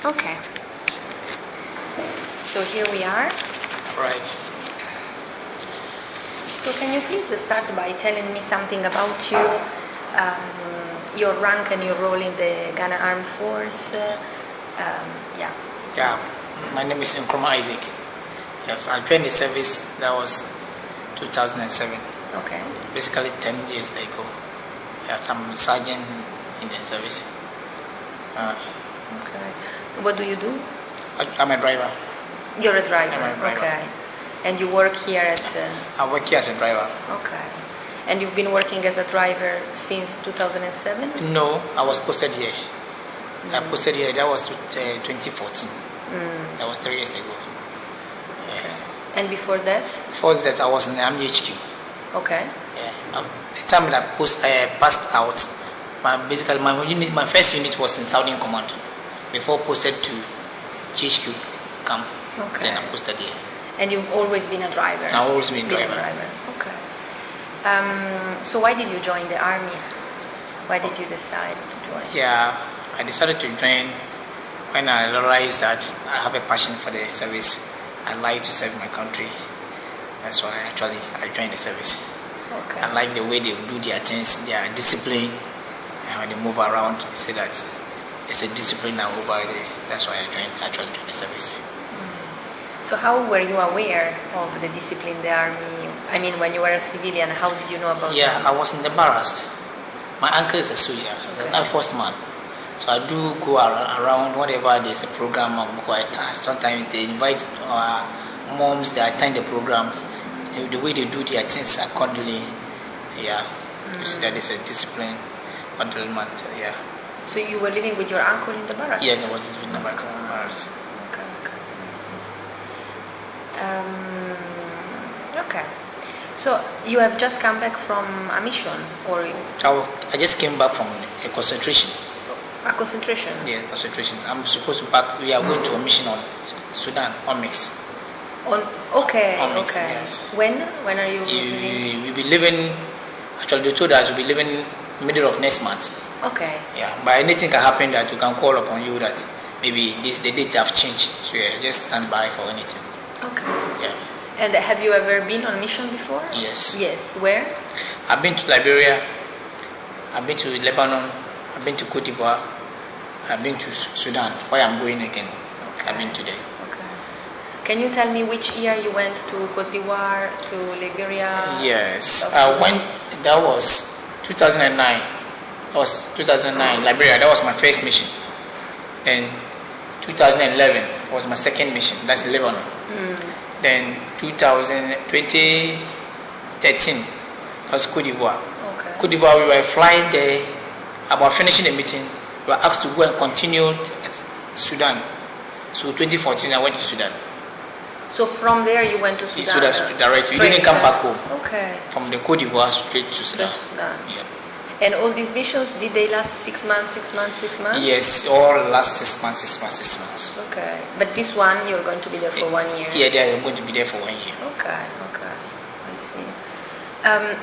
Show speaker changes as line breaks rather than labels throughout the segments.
Okay. So here we are.
Right.
So can you please start by telling me something about you, your rank and your role in the Ghana Armed Force? Yeah.
Yeah. My name is Nkrumah Isaac. Yes, I joined the service. That was 2007.
Okay.
Basically 10 years ago. Yes, I'm a sergeant in the service.
Okay. What do you do?
I'm a driver.
You're a driver.
I'm a driver.
Okay. And you work here at.
I work here as a driver.
Okay. And you've been working as a driver since 2007?
No, I was posted here. I posted here. That was 2014. That was 3 years ago. Yes.
Okay. And before that?
Before that, I was in the Army HQ.
Okay.
Yeah. The time that I passed out, my first unit was in Southern Command before posted to GHQ camp.
Okay.
Then I posted here.
And you've always been a driver?
I've always been a driver.
Okay. So why did you join the army? Why did you decide to join?
Yeah, I decided to join when I realized that I have a passion for the service. I like to serve my country. That's why I joined the service.
Okay.
I like the way they do their things, their discipline, and how they move around. Say that it's a discipline now over there. That's why I joined the service.
So how were you aware of the discipline in the army? I mean, when you were a civilian, how did you know about that?
Yeah, I was embarrassed. My uncle is a soldier, he's an Air Force man. So I do go around whenever there's a program. I go at sometimes they invite our moms, they attend the programs. The way they do their things accordingly, yeah. You see that there's a discipline, yeah.
So you were living with your uncle in the barracks?
Yes, I was living in the barracks.
Okay, I see. Okay. So you have just come back from a mission, or
I just came back from a concentration.
A concentration?
Yeah, concentration. I'm supposed to back. We are going to a mission on Sudan, on mix.
Okay.
Yes.
When are you leaving?
We'll be leaving. Actually, they told us we'll be leaving middle of next month.
Okay.
Yeah, but anything can happen that we can call upon you that maybe the dates have changed. So yeah, just stand by for anything.
Okay.
Yeah.
And have you ever been on mission before?
Yes.
Yes. Where?
I've been to Liberia. I've been to Lebanon. I've been to Cote d'Ivoire. I've been to Sudan. Where I'm going again. Okay. I've been today.
Okay. Can you tell me which year you went to Cote d'Ivoire, to Liberia?
Yes. I went. That was 2009. That was 2009. Liberia. That was my first mission. Then 2011 was my second mission. That's Lebanon. Then 2013 was Cote d'Ivoire.
Okay.
Cote d'Ivoire, we were flying there. About finishing the meeting, we were asked to go and continue at Sudan. So 2014, I went to Sudan.
So from there you went to Sudan?
Sudan direct. We didn't come back home.
Okay.
From the Cote d'Ivoire straight to Sudan. Yeah.
And all these missions, did they last 6 months, 6 months, 6 months?
Yes, all last 6 months, 6 months, 6 months.
Okay. But this one, you're going to be there for 1 year?
Yeah, I'm going to be there for 1 year.
Okay. I see.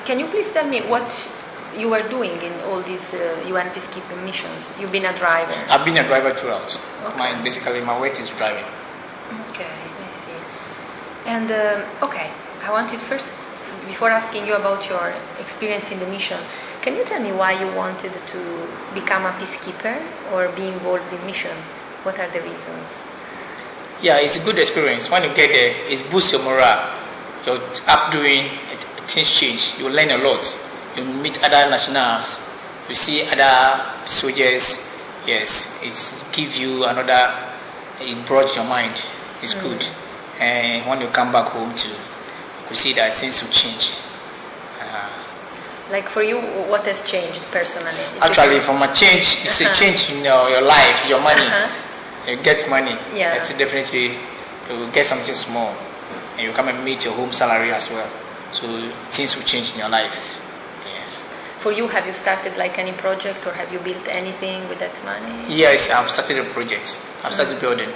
Can you please tell me what you were doing in all these UN peacekeeping missions? You've been a driver?
I've been a driver throughout.
Okay.
Basically, my work is driving.
Okay, I see. And, okay, I wanted first, before asking you about your experience in the mission, can you tell me why you wanted to become a peacekeeper or be involved in mission? What are the reasons?
Yeah, it's a good experience. When you get there, it boosts your morale. You're up doing, things change. You learn a lot. You meet other nationals. You see other soldiers. Yes, it gives you another, it broadens your mind. It's good. And when you come back home too, you see that things will change.
Like for you, what has changed personally?
Actually, from a change, it's a change in your life, your money. You get money.
Yeah.
It's definitely, you will get something small. And you come and meet your home salary as well. So things will change in your life. Yes.
For you, have you started like any project or have you built anything with that money?
Yes, I've started a project. I've started building.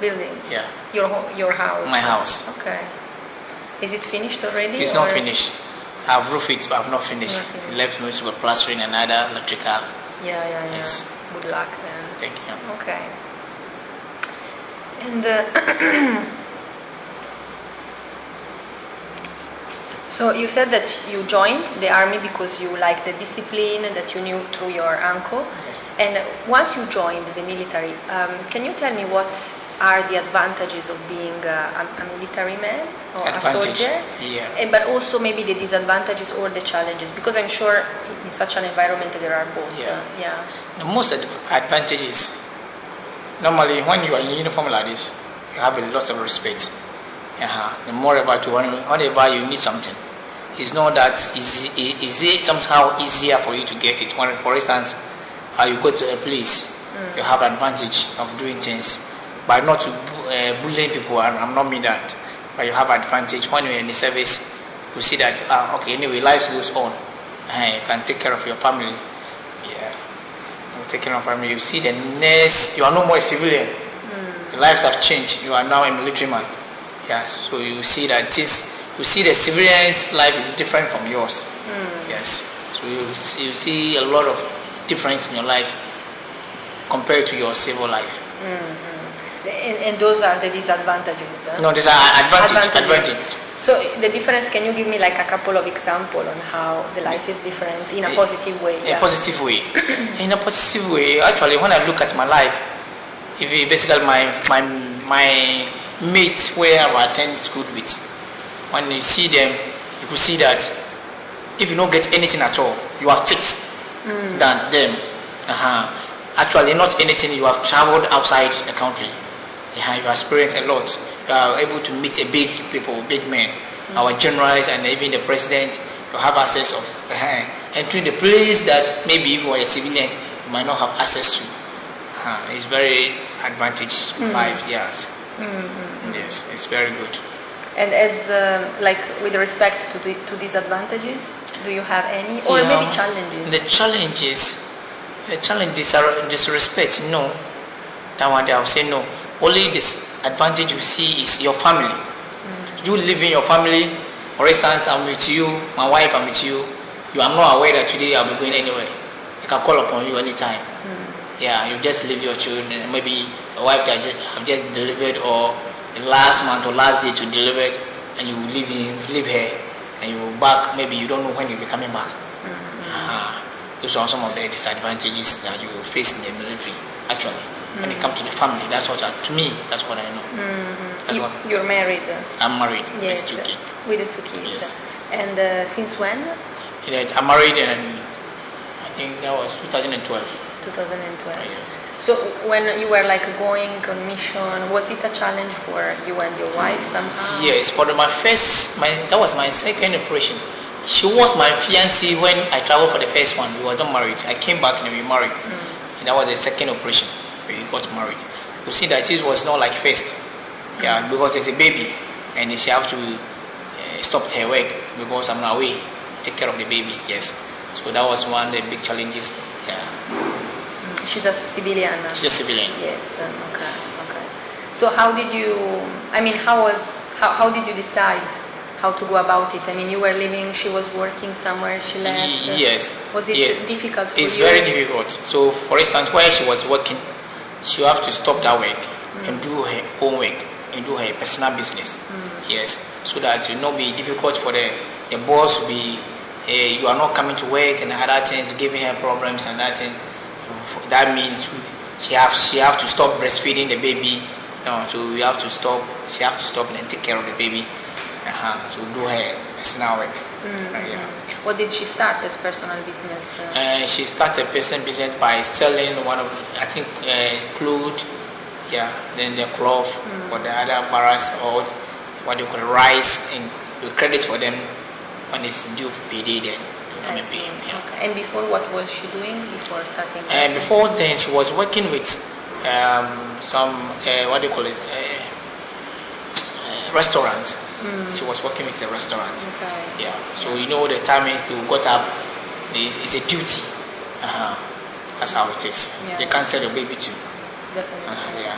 Building?
Yeah.
Your house?
My house.
Okay. Is it finished already?
It's not finished. I've roofed it, but I've not finished. Left me to go plastering another electrical.
Yeah.
Yes.
Good luck then.
Thank you.
Okay. And so you said that you joined the army because you liked the discipline that you knew through your uncle.
Yes.
And once you joined the military, can you tell me what are the advantages of being a military man or a soldier?
Yeah.
But also maybe the disadvantages or the challenges, because I'm sure in such an environment there are both.
Yeah. The most advantages, normally when you are in uniform like this, you have a lot of respect. The moreover to whenever you need something, it's not that easy. Is it somehow easier for you to get it? When, for instance, you go to a place, you have advantage of doing things, but not to bullying people. I'm not mean that, but you have advantage when you're in the service. You see that okay, anyway, life goes on. You can take care of your family. Yeah, you take care of family. You see the next, you are no more a civilian. Your lives have changed. You are now a military man. Yes, so you see that you see the civilian's life is different from yours. Yes, so you see a lot of difference in your life compared to your civil life.
And those are the disadvantages.
No, these are advantage.
So the difference, can you give me like a couple of examples on how the life is different in a positive way?
A positive way. In a positive way, actually, when I look at my life, if you basically my mates where I attend school with, when you see them, you could see that if you don't get anything at all, you are fit than them. Actually, not anything. You have traveled outside the country. You experience a lot. You are able to meet a big people, big men, our generals, and even the president. You have access of entering the place that maybe if you are a civilian, you might not have access to. It's very advantage life. Yes. Yes, it's very good.
And as like with respect to disadvantages, do you have any, or maybe challenges?
The challenges are disrespect. No, that one I will say no. Only disadvantage you see is your family. You live in your family. For instance, I'm with you, my wife, I'm with you. You are not aware that today I'll be going anywhere. I can call upon you anytime. Yeah, you just leave your children. Maybe your wife have just delivered, or last month or last day to deliver, and you leave her, and you back. Maybe you don't know when you'll be coming back. Those are some of the disadvantages that you face in the military. Actually, when it comes to the family, that's what to me. That's what I know.
You're married.
I'm married.
Yes,
with 2 kids.
With the 2 kids.
Yes.
And since when?
I'm married, and I think that was 2012.
2012.
Yes.
So when you were like going on mission, was it a challenge for you and your wife somehow?
Yes, for that was my second operation. She was my fiancée when I traveled for the first one. We were not married. I came back and we married. And that was the second operation. We got married. You see that this was not like first. Yeah, because there's a baby, and she have to stop her work because I'm away, take care of the baby. Yes. So that was one of the big challenges. Yeah.
She's a civilian.
She's a civilian.
Yes. Okay. So how did you? I mean, how did you decide how to go about it? I mean, you were living. She was working somewhere. She left.
Yes.
Was it difficult for you?
It's very difficult. So, for instance, while she was working, she have to stop that work and do her own work and do her personal business. Yes. So that it will not be difficult for the boss to be. You are not coming to work and other things, giving her problems and that thing. That means she have to stop breastfeeding the baby. No, so we have to stop. She have to stop and take care of the baby. So do her personal work.
What did she start as personal business?
She started personal business by selling one of, I think, clothes. Yeah, then the cloth for the other barracks, or what you call rice, and you credit for them when it's due for payday. Then to come and pay. Yeah.
Okay. And before, what was she doing before starting?
Before then, she was working with some what do you call it, restaurant. She was working with a restaurant.
Okay.
Yeah. So you know the timings to got up. It's a duty. That's how it is.
Yeah.
You can't sell your baby too.
Definitely.
Yeah.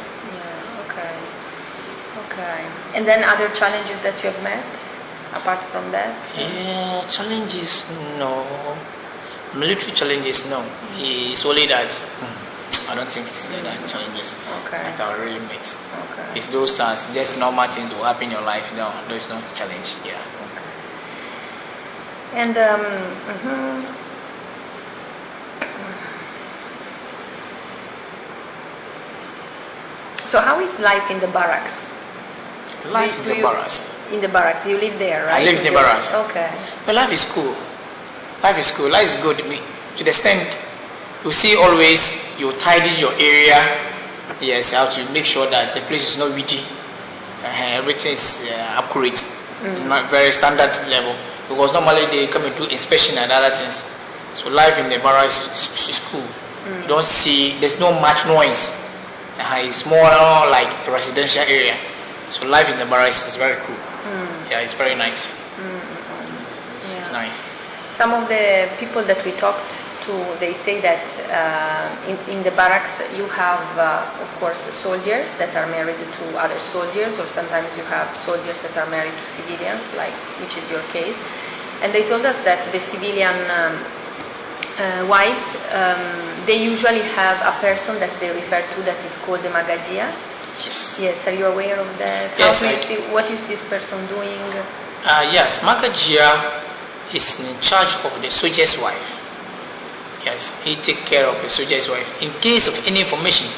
Okay. And then other challenges that you have met apart from that?
Yeah, challenges no. Military challenges no. It's only that I don't think it's that challenges that I really met.
Okay. Okay.
It's those just normal things will happen in your life. No, there's no challenge. Yeah.
Okay. And so how is life in the barracks?
Life in the barracks.
In the barracks, you live there, right?
I live in the barracks.
Okay.
Well, life is cool. Life is cool. Life is good to me. To the extent you see always you tidy your area. Yes, you have to make sure that the place is not weedy. Everything is accurate, very standard level. Because normally they come and do inspection and other things. So life in the barracks is cool. You don't see, there's no much noise. It's more like a residential area. So life in the barracks is very cool. Yeah, it's very nice. It's nice.
Some of the people that we talked to, they say that in the barracks you have, of course, soldiers that are married to other soldiers, or sometimes you have soldiers that are married to civilians, like which is your case. And they told us that the civilian wives, they usually have a person that they refer to that is called the magajia.
Yes.
Yes, are you aware of that?
Yes.
How do you see, what is this person doing?
Yes, magajia is in charge of the soldier's wife. Yes, he take care of the soldier's wife. In case of any information,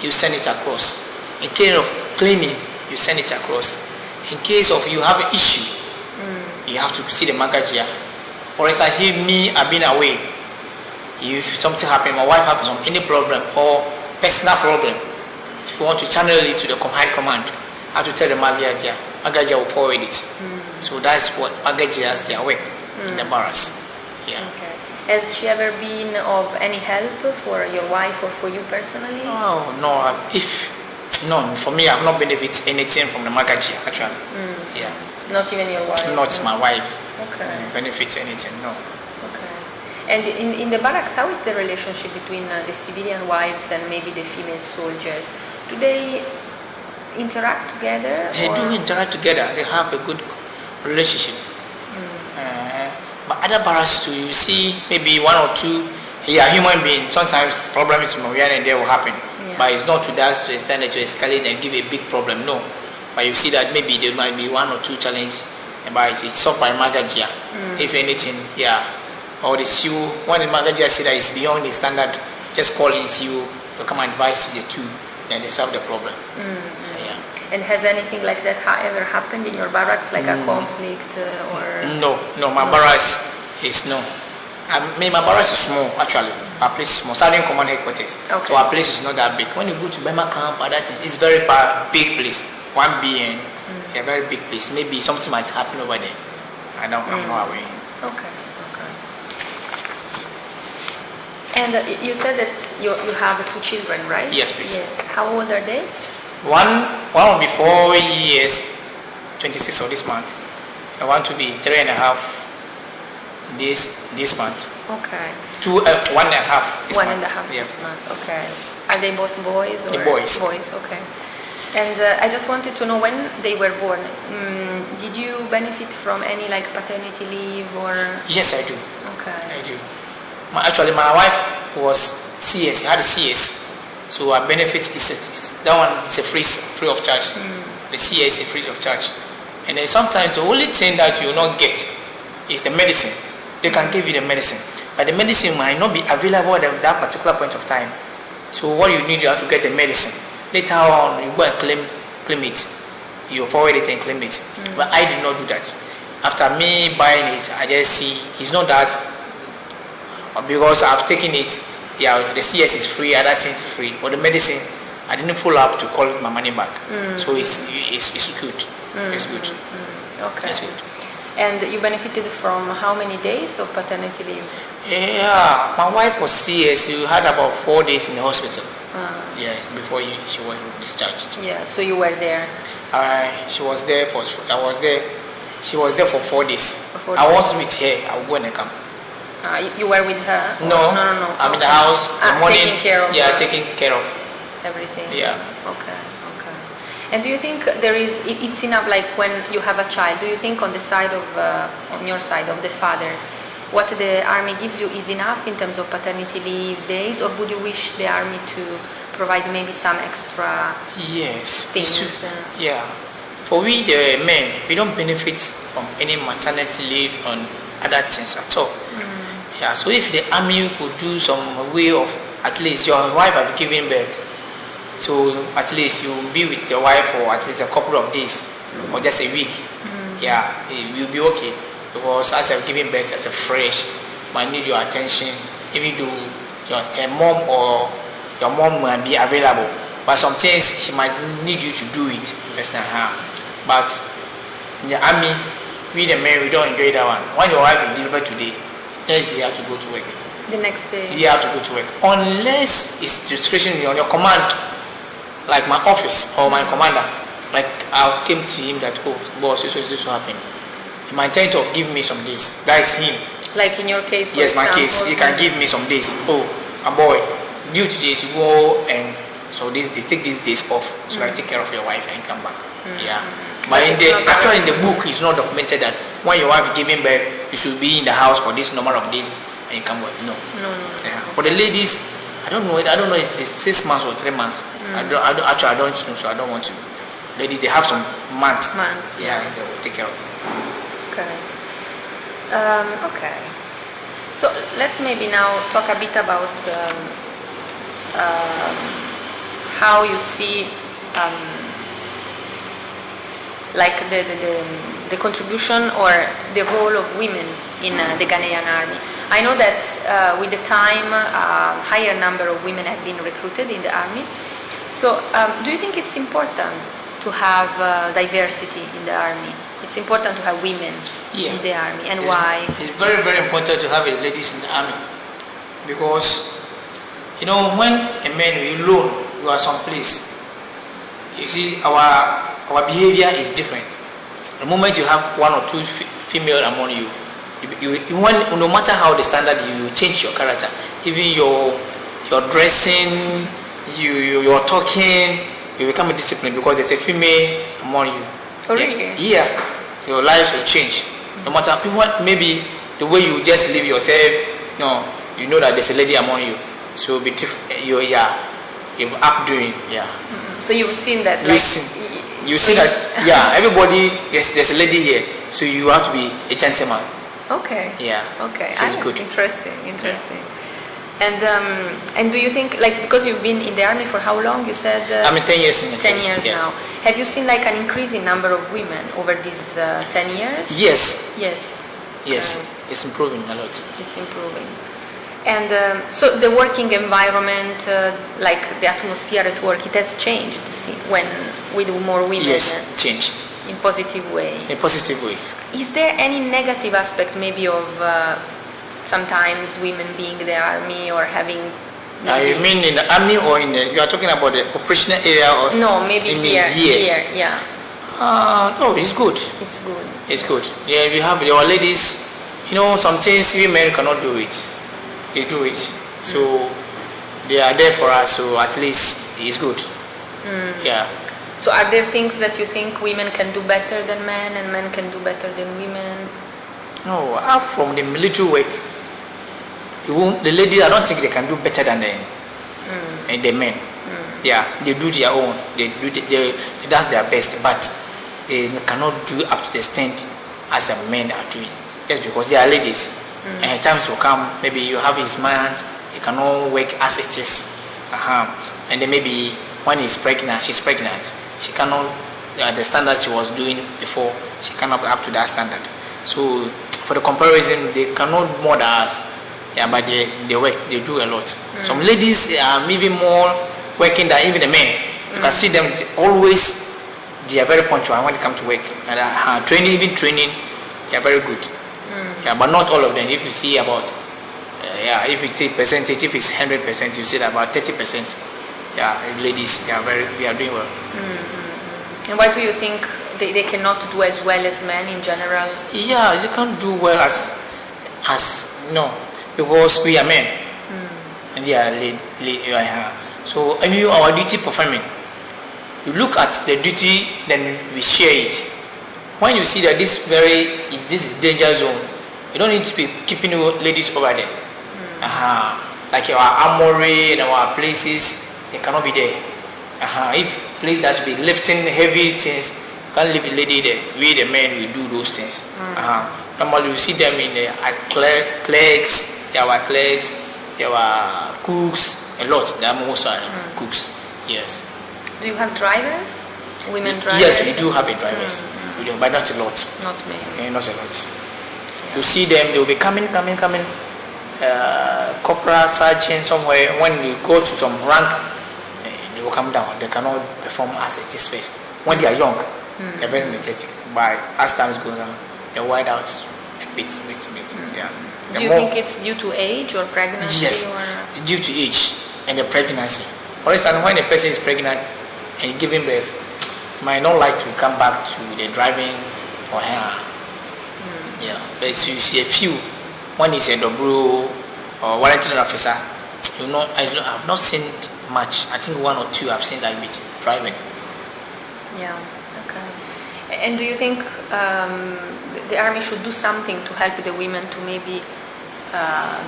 you send it across. In case of cleaning, you send it across. In case of you have an issue, you have to see the magajia. For instance, I've been away. If something happened, my wife has any problem or personal problem, if you want to channel it to the high command, I have to tell the magajia. Magajia will forward it. So that's what magajia is their work in the barracks. Yeah.
Okay. Has she ever been of any help for your wife or for you personally?
Oh no, no, for me I've not benefited anything from the magajia actually. Yeah.
Not even your wife?
Not my wife.
Okay.
Benefits anything, no.
Okay. And in the barracks, how is the relationship between the civilian wives and maybe the female soldiers? Do they interact together?
They do interact together. They have a good relationship. But other barracks too, you see maybe one or two, human beings. Sometimes problems from here and there will happen. Yeah. But it's not to that to extent that you escalate and give a big problem, no. But you see that maybe there might be one or two challenges, but it's solved by magajia. If anything, or the CU, when the magajia see that it's beyond the standard, just call in CU to come and advise the two, then they solve the problem.
And has anything like that ever happened in your barracks, like a conflict or?
No, my barracks is no. My barracks is small actually. Our place is small. Southern Command Headquarters. Okay. So our place is not that big. When you go to Bema Camp, other things, it's very big place. 1 billion, a very big place. Maybe something might happen over there. I'm not aware.
Okay. And you said that you have 2 children, right?
Yes, please.
Yes. How old are they?
One will be 4 years, 26 of this month. I want to be 3.5 this month.
Okay.
1.5 this month.
1.5 this month. Okay. Are they both boys or?
The boys.
Boys. Okay. And I just wanted to know, when they were born, did you benefit from any like paternity leave or?
Yes, I do.
Okay.
I do. Actually, my wife was CS. Had a CS. So our benefit is that one is a free of charge. The CS is free of charge. And then sometimes the only thing that you will not get is the medicine. They can give you the medicine, but the medicine might not be available at that particular point of time. So what you need, you have to get the medicine. Later on, you go and claim it. You forward it and claim it. But I did not do that. After me buying it, I just see it's not that, because I've taken it. The CS is free, other things is free. But the medicine, I didn't follow up to call my money back. So it's good. It's good.
Okay.
It's good.
And you benefited from how many days of paternity leave?
Yeah, my wife was CS. You had about 4 days in the hospital. Yes, before she was discharged.
Yeah, so you were there.
She was there for. I was there. She was there for 4 days. I was with her. I would go in the camp.
You were with her?
No. I'm in the house. The morning.
Taking care of.
Yeah, taking care of
everything.
Yeah.
Okay. And do you think it's enough, like when you have a child, do you think on the side of, on your side of the father, what the army gives you is enough in terms of paternity leave days, or would you wish the army to provide maybe some extra
Yes.
things.
Yeah. For we the men, we don't benefit from any maternity leave on other things at all. Yeah. So if the army could do some way of at least your wife have given birth, so at least you will be with the wife for at least a couple of days or just a week. Yeah, you'll be okay because as I've given birth as a fresh, might need your attention. Even though your mom or your mom might be available, but some things she might need you to do it. But in the army, we the men, we don't enjoy that one. When your wife will deliver today, next day you have to go to work.
The next day.
You have to go to work. Unless it's discretion on your command, like my office or my commander. Like I came to him that, oh boss, this will happen. He might tend to give me some days. That is him.
Like in your case,
yes, my case. He can give me some days. Oh, a boy, due to this, you go and so they take these days off. So I take care of your wife and come back. Yeah. But actually in the book, it's not documented that when your wife is giving birth, you should be in the house for this number of days and you come back. No. Yeah. For the ladies, I don't know if it's 6 months or 3 months. I don't know, so I don't want to. Ladies, they have some months. Yeah, they will take care of it.
Okay. Okay. So let's maybe now talk a bit about how you see like the contribution or the role of women in the Ghanaian army. I know that with the time a higher number of women have been recruited in the army. So do you think it's important to have diversity in the army? It's important to have women in the army, and why?
It's very, very important to have ladies in the army because when a man will alone, you are someplace. You see, our behavior is different. The moment you have one or two female among you, no matter how the standard, you change your character. Even your dressing, your talking, you become a discipline because there's a female among you.
Oh, really?
Yeah. Your life will change. No matter maybe the way you just live yourself, you know that there's a lady among you. So be different. You're updoing. Yeah.
So you've seen that.
You see that. Yeah. Everybody. Yes. There's a lady here. So you have to be a gentleman.
Okay.
Yeah.
Okay.
So it's good.
Interesting. And do you think, like, because you've been in the army for how long? You said.
I'm in 10 years in the
10 years
yes.
now. Have you seen like an increasing number of women over these 10 years?
Yes.
Yes.
Yes. It's improving a lot.
It's improving. And so the working environment, like the atmosphere at work, it has changed when we do more women.
Yes, changed.
In positive way.
In positive way.
Is there any negative aspect maybe of sometimes women being in the army or having?
You mean in the army or you are talking about the operational area or?
No, maybe here, yeah.
No, it's good.
It's good.
It's good. Yeah, we have our ladies. Some things women cannot do it. They do it. So they are there for us. So at least it's good. Yeah.
So are there things that you think women can do better than men and men can do better than women?
No, from the military work, the ladies, I don't think they can do better than the men. Yeah, they do their own. That's their best, but they cannot do up to the extent as a men are doing. Just because they are ladies. And times will come, maybe you have his mind, he cannot work as it is. And then maybe when she's pregnant, she cannot, the standard she was doing before, she cannot be up to that standard. So for the comparison, they cannot more than us. Yeah, but they work, they do a lot. Some ladies are maybe more working than even the men. You can see them always, they are very punctual when they come to work. And training, they are very good. Yeah, but not all of them. If you see about, if you take percentage, if it's 100%, you see that about 30%. Yeah, ladies, they are doing well.
And why do you think they cannot do as well as men in general?
Yeah, they can't do well as no, because we are men, and they are so our duty performing. You look at the duty, then we share it. When you see that this is danger zone, you don't need to be keeping ladies over there. Like our armory and our places, they it cannot be there. If place that be lifting heavy things, you can't leave a lady there. We the men will do those things. Normally you see them in the clerks, there were clerks, there were cooks, a lot. There are most cooks. Yes.
Do you have drivers? Women drivers?
Yes, we do have a drivers. We do, but not a lot.
Not many.
Not a lot. You see them, they will be coming. Corporal, sergeant, somewhere. When you go to some rank, they will come down. They cannot perform as it is first. When they are young, they're very energetic. But as time goes on, they wide out a bit. Yeah.
Do you think it's due to age or pregnancy?
Yes,
or?
Due to age and the pregnancy. For instance, when a person is pregnant and giving birth, might not like to come back to the driving for her. Yeah, but you see a few. One is a dobro or warranty officer. I have not seen much. I think one or two I've seen that with driving.
Yeah. Okay. And do you think the army should do something to help the women to maybe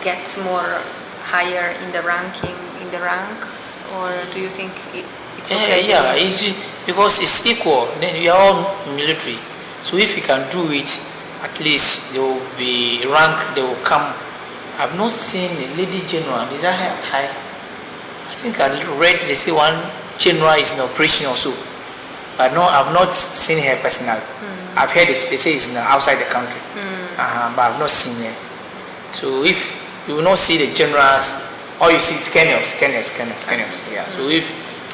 get more higher in the ranks, or do you think it's okay?
Yeah, because it's equal. Then we are all military, so if we can do it, at least there will be rank. They will come. I've not seen a lady general. Did I have high? I think I read they say one general is in operation also, but no, I've not seen her personally. I've heard it. They say it's outside the country, but I've not seen her. So if you will not see the generals, all you see is colonels. Yeah. So if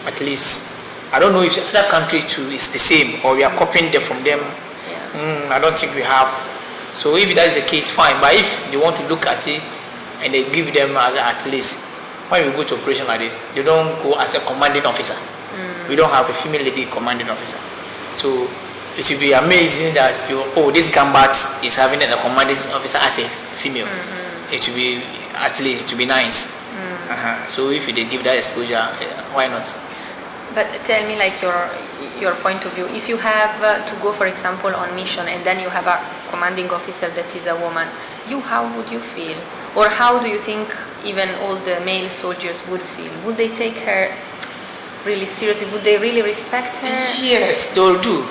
at least, I don't know if other countries too is the same, or we are copying them from them. I don't think we have. So if that is the case, fine. But if they want to look at it and they give them at least, when we go to operation like this, they don't go as a commanding officer. We don't have a female lady commanding officer. So it should be amazing that this Gambat is having a commanding officer as a female. It should be at least to be nice. So if they give that exposure, why not?
But tell me, like your point of view. If you have to go, for example, on mission, and then you have a commanding officer that is a woman, how would you feel? Or how do you think even all the male soldiers would feel? Would they take her really seriously? Would they really respect her?
Yes, they will do.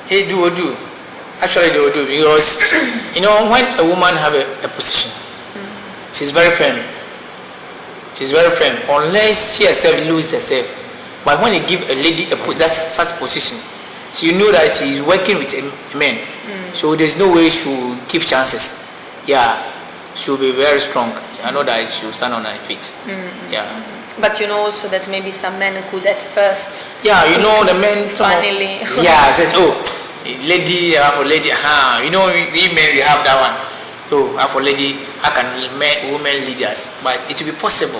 They will do. Actually, they will do, because when a woman have a position, she's very firm. She's very firm, unless she herself loses herself. But when you give a lady such position, she know that she is working with a man. So there's no way she will give chances. Yeah, she will be very strong. I know that she will stand on her feet. Yeah.
But also that maybe some men could at first.
Yeah, the men.
Finally.
Yeah, says, lady, for lady. We men we have that one. So for lady, how can women lead us? But it will be possible.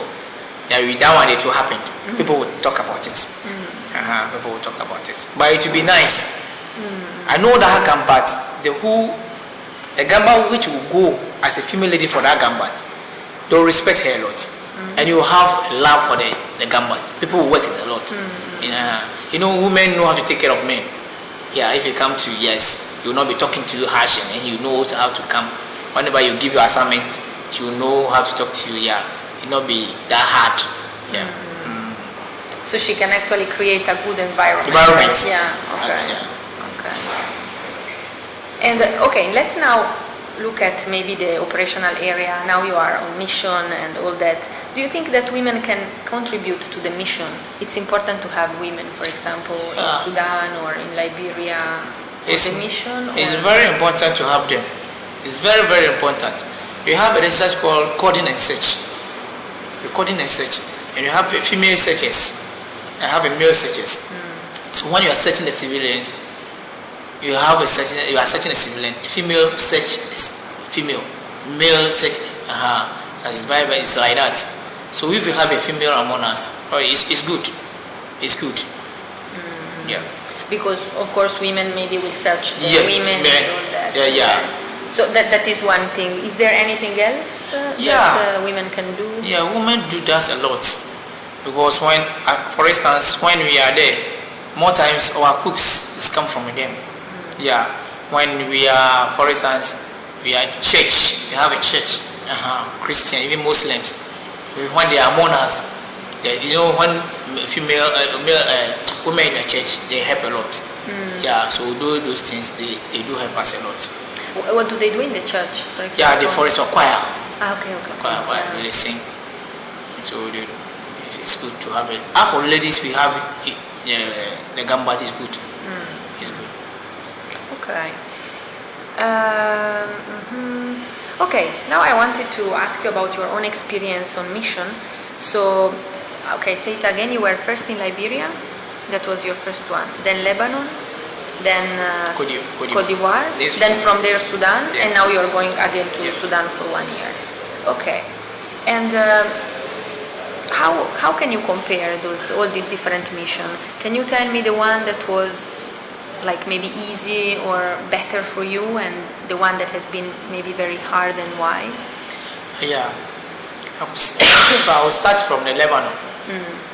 Yeah, with that one it will happen. People will talk about it. People will talk about it. But it will be nice. I know that Gambat, the Gambat which will go as a female lady for that Gambat, they'll respect her a lot. And you will have a love for the Gambat. People will work it a lot. Women know how to take care of men. Yeah, if you come to, yes, you will not be talking to you harsh, and you know how to come. Whenever you give your assignment, she will know how to talk to you. Yeah. It not be that hard. Yeah.
So she can actually create a good environment. Yeah. Okay. Okay. And let's now look at maybe the operational area. Now you are on mission and all that. Do you think that women can contribute to the mission? It's important to have women, for example, in Sudan or in Liberia. The mission.
It's very important to have them. It's very, very important. We have a research called Coding and Search. Recording and search, and you have female searchers and have a male searchers. So when you are searching the civilians, you are searching a civilian. Female search female, male search. So it's like that. So if you have a female among us, it's good. It's good. Yeah.
Because of course women maybe will search the women and all that.
Yeah.
So that is one thing. Is there anything else that women can do?
Yeah, women do that a lot. Because when, for instance, when we are there, more times our cooks come from them. Yeah, when we are, for instance, we are church. We have a church, Christian, even Muslims. When they are among us, when female, male, women in the church, they help a lot. Yeah, so those things, they do help us a lot.
What do they do in the church, for example?
Yeah, the forest or choir.
Okay.
Choir,
Yeah.
they sing. So it's good to have it. For ladies, we have the gambat is good. It's good.
Okay. Okay, now I wanted to ask you about your own experience on mission. So, okay, say it again. You were first in Liberia. That was your first one. Then Lebanon. Then Cote d'Ivoire.
Yes.
Then from there Sudan.
Yeah.
And now you're going again to
Yes.
Sudan for 1 year. Okay. And how can you compare all these different missions? Can you tell me the one that was like maybe easy or better for you, and the one that has been maybe very hard, and why?
Yeah. I will start from the Lebanon.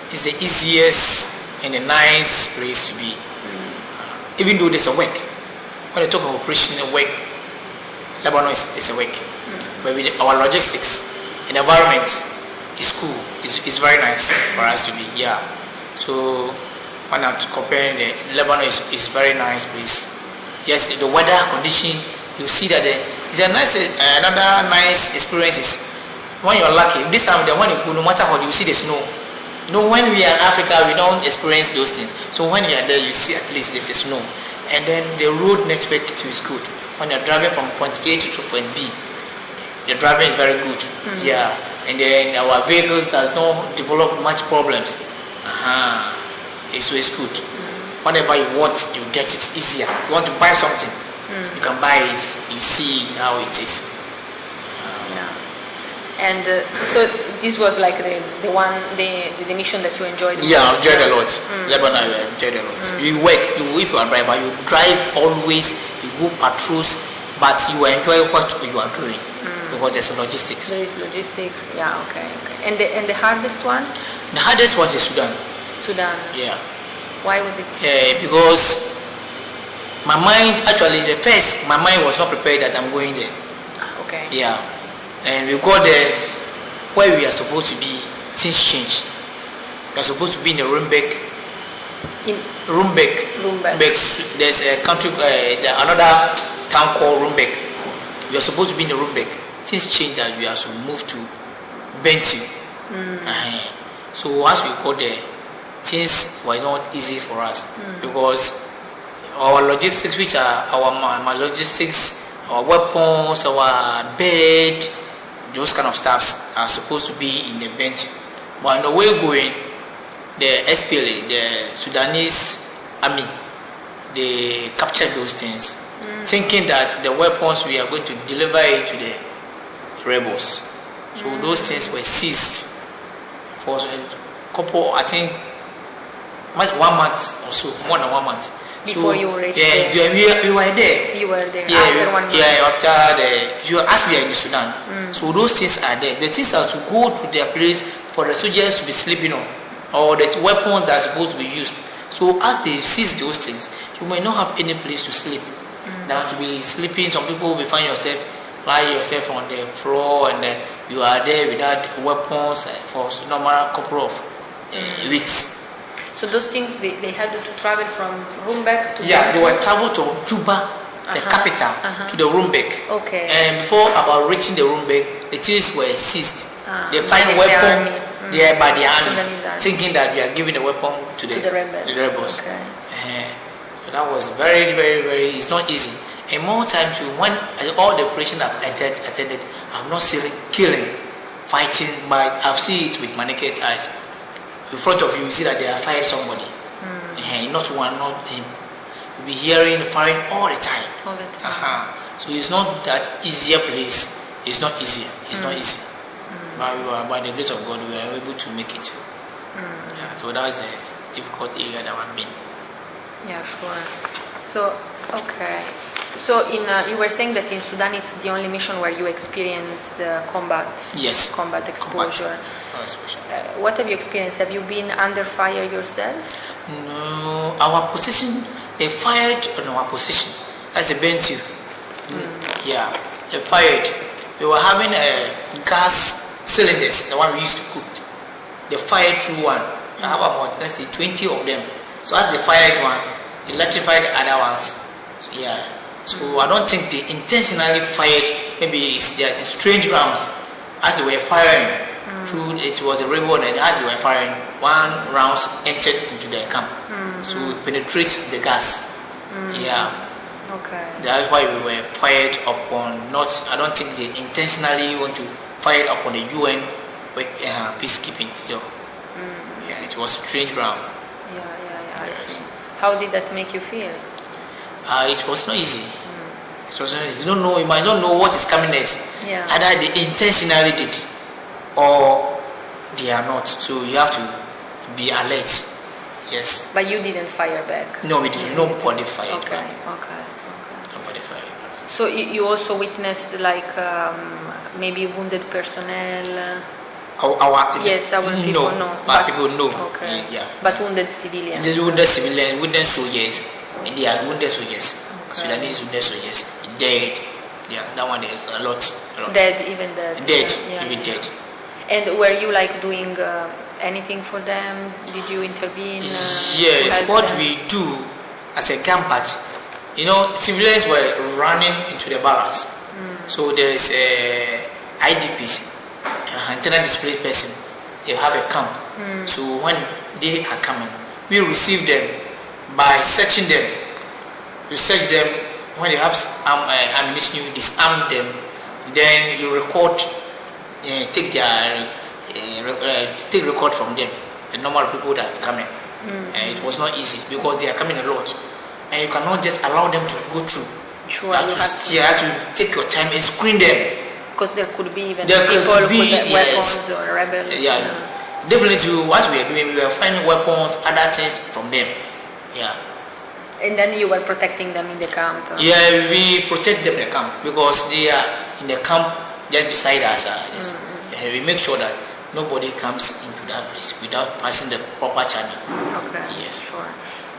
It's the easiest and a nice place to be. Even though there's a work. When you talk of operation and work, Lebanon is a work. But with our logistics and environment is cool. It's very nice for us to be. Yeah. So when I'm comparing, the Lebanon is very nice place. Yes, the weather condition, you see that it's a nice another nice experience is when you're lucky. This time, when you go, no matter how you see the snow. You know, when we are in Africa, we don't experience those things. So when you are there, you see at least there's a snow. And then the road network too is good. When you're driving from point A to point B, the driving is very good. Yeah. And then our vehicles does not develop much problems. So it's good. Whatever you want, you get it easier. You want to buy something, you can buy it. You see it, how it is.
And so this was like the mission that you enjoyed.
Yeah, I enjoyed a lot. Lebanon, I enjoyed a lot. You work, if you are a driver, you drive always. You go patrols, but you enjoy what you are doing because there's logistics.
There is logistics. Yeah. Okay. And the hardest one?
The hardest one is Sudan.
Sudan.
Yeah.
Why was it?
Because my mind, actually, my mind was not prepared that I'm going there.
Okay.
Yeah. And we got there where we are supposed to be, things change. We are supposed to be in the Rumbek. There's a country, another town called Rumbek. We are supposed to be in the Rumbek. Things change that we are supposed to move to Bentiu. So as we got there, things were not easy for us because our logistics, which are my logistics, our weapons, our bed, those kind of stuffs are supposed to be in the bench. But on the way going, the SPLA, the Sudanese army, they captured those things, thinking that the weapons we are going to deliver it to the rebels. So those things were seized for a couple, I think, 1 month or so, more than 1 month.
Before you reached
there? We were there.
You were there
after
1 month?
Yeah, as we are in the Sudan. So those things are there. The things are to go to their place for the soldiers to be sleeping on, or the weapons that are supposed to be used. So as they seize those things, you may not have any place to sleep. Now to be sleeping, some people will find lie yourself on the floor, and you are there without weapons for normal couple of weeks.
So those things, they had to travel from Rumbek to...
Yeah, they were travel to Juba, the capital, to the Rumbek.
Okay.
And before about reaching the Rumbek, the things were seized. They find
by
weapon there by the army,
army,
thinking that we are giving the weapon to the rebels.
Okay.
So that was very, very, very, it's not easy. And more time to when all the operation I've attended, I've not seen killing, fighting, but I've seen it with my naked eyes. In front of you, you see that they are firing somebody. Not one, not him. You'll be hearing firing all the time.
All the time.
So it's not that easier place. It's not easier. It's not easy. But by the grace of God, we are able to make it. So that was a difficult area that I've been.
Yeah, sure. So, okay. So you were saying that in Sudan it's the only mission where you experienced combat.
Yes.
Combat exposure. What have you experienced? Have you been under fire yourself?
No, our position, they fired on our position. That's the Bentiu. Yeah, they fired. We were having gas cylinders, the one we used to cook. They fired through one. I have about, let's say, 20 of them. So as they fired one, they electrified the other ones. So, yeah. So I don't think they intentionally fired. Maybe it's their strange rounds. As they were firing, through it was a rebel, and as they were firing, one round entered into their camp. So it penetrated the gas. Yeah.
Okay.
That's why we were fired upon. Not, I don't think they intentionally want to fire upon the UN peacekeeping. So yeah, it was strange round.
Yeah. I see. How did that make you feel?
It was not easy. It was not easy. You don't know. You might not know what is coming next.
Yeah.
Either they intentionally did, or they are not. So you have to be alert. Yes.
But you didn't fire back.
No, we didn't. Nobody fired back.
Okay.
Nobody fired back.
So you also witnessed like maybe wounded personnel. Yes, our people no.
Our people no.
Okay.
Yeah.
But wounded civilians.
The wounded civilians, wounded soldiers. They are wounded soldiers.
Okay.
Sudanese wounded soldiers. Dead. Yeah, that one is a lot.
Dead, even dead.
Dead,
Yeah.
dead.
And were you like doing anything for them? Did you intervene?
Yes, what we do as a camp, civilians were running into the barracks. So there is a IDPs, internal displaced person. They have a camp. So when they are coming, we receive them by searching them. You search them. When they have ammunition, you disarm them. Then you record, take record from them, the normal people that are coming. It was not easy because they are coming a lot, and you cannot just allow them to go through.
Sure,
you have to take your time and screen them.
Because there could be even people with weapons or rebels.
Yeah, definitely. What we are doing, we are finding weapons, other things from them. Yeah. And
then you were protecting them in the camp.
Yeah, we protect them in the camp because they are in the camp just beside us. We make sure that nobody comes into that place without passing the proper channel.
Okay.
Yes.
Sure.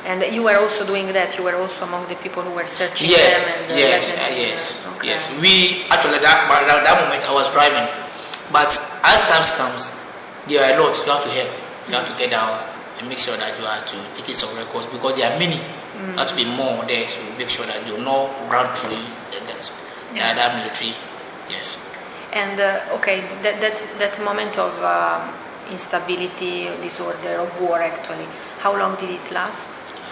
And you were also doing that. You were also among the people who were searching
them.
And
Yes.
Okay.
Yes. We actually that moment I was driving, but as times comes, there are a lot. You have to help. You have to get down and make sure that you have to take some records because there are many. There have to be more there, so make sure that you know ground through that military. Yes.
And that moment of instability, disorder, of war actually, how long did it last?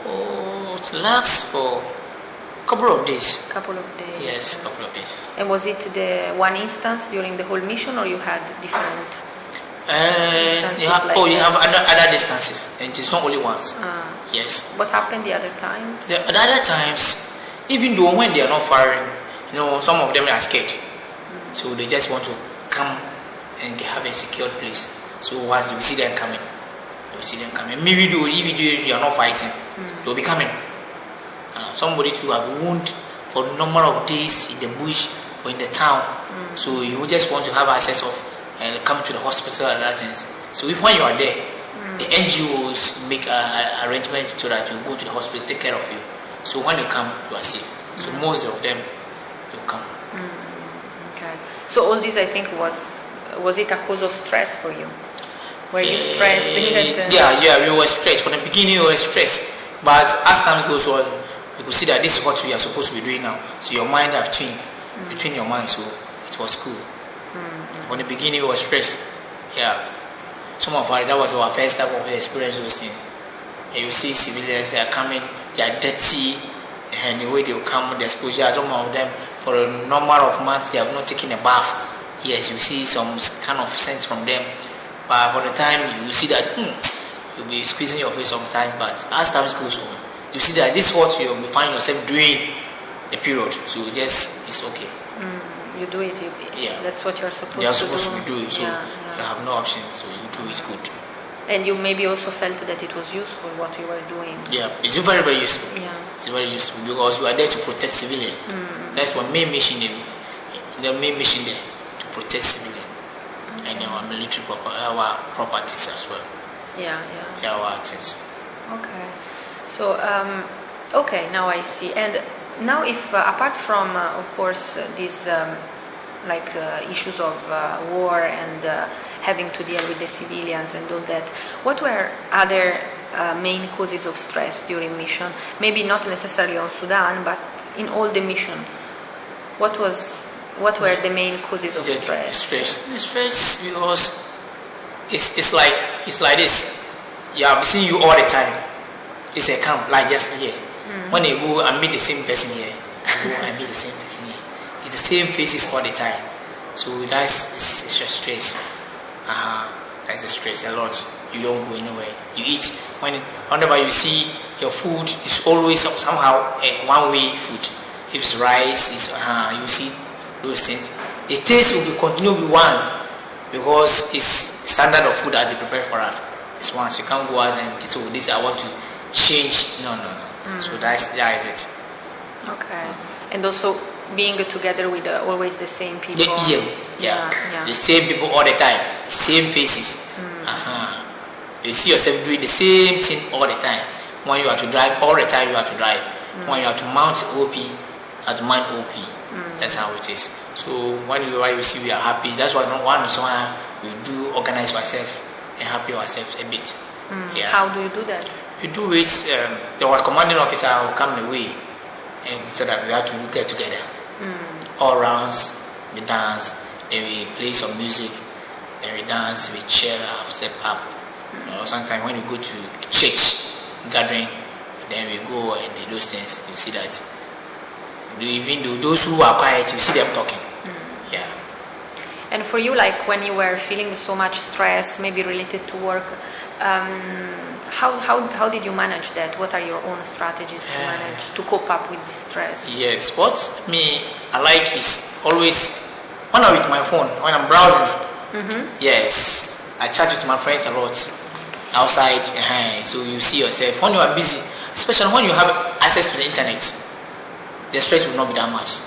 Oh, it lasts for a couple of days. Yes, couple of days.
And was it the one instance during the whole mission, or you had different
you have other distances, and it's not only once. Yes.
What happened the other times?
The other times, even though when they are not firing, some of them are scared. So they just want to come and have a secured place. So once we see them coming, maybe if you are not fighting, they'll be coming. Somebody to have wound for a number of days in the bush or in the town. So you just want to have access of and come to the hospital and other things. So if when you are there, the NGOs make arrangements so that you go to the hospital, take care of you. So when you come, you are safe. So most of them will come.
Okay. So all this, I think, was it a cause of stress for you? Were you stressed?
Yeah, we were stressed. From the beginning, we were stressed. But as time goes on, you could see that this is what we are supposed to be doing now. So your mind have changed between your mind. So it was cool. From the beginning, we were stressed. Yeah. That was our first time of experience those things. And you see civilians, they are coming, they are dirty, and the way they will come, the exposure, some of them, for a number of months, they have not taken a bath. Yes, you see some kind of scent from them. But for the time, you see that you'll be squeezing your face sometimes, but as time goes on, you see that this is what you will find yourself doing the period. So it's okay.
You do it.
Yeah.
That's what you're supposed to do.
You're supposed to be doing, so you have no options, so you do it good.
And you maybe also felt that it was useful what you were doing.
Yeah, it's very, very useful.
Yeah.
It's very useful because you are there to protect civilians. That's what main mission there, to protect civilians and our military our properties as well.
Yeah.
Our things.
Okay. So, now I see. And now if, apart from, of course, these issues of war having to deal with the civilians and all that. What were other main causes of stress during mission? Maybe not necessarily on Sudan, but in all the mission. What were the main causes of stress?
Stress because it's like this. Yeah, I've seen you all the time. It's a camp like just here. When you go and meet the same person here, I go and meet the same person here. It's the same faces all the time. So that's it's your stress. That's the stress a lot. You don't go anywhere. You eat whenever you see your food is always somehow a one-way food. If it's rice, you see those things. The taste will be continually once because it's standard of food that they prepare for us. It's once you can't go out and so this I want to change. No. So that is it.
Okay. And also being together with always the same people.
Yeah. The same people all the time, the same faces. You see yourself doing the same thing all the time. When you have to drive, all the time you have to drive. When you have to mount OP, you have to mount OP. That's how it is. So when you see we are happy, that's why one is why we do organize ourselves and happy ourselves a bit. Yeah.
How do you do that?
You do it. Our commanding officer will come away, and so that we have to get together. All rounds, we dance, then we play some music, then we dance, we cheer up, set up. Sometimes when you go to a church gathering, then we go and do those things. You see that. Even though those who are quiet, you see them talking. Yeah.
And for you, like when you were feeling so much stress, maybe related to work, how did you manage that? What are your own strategies to manage to cope up with this stress?
Yes, what I like is always when I'm with my phone, when I'm browsing. Yes, I chat with my friends a lot outside. So you see yourself when you are busy, especially when you have access to the internet, the stress will not be that much.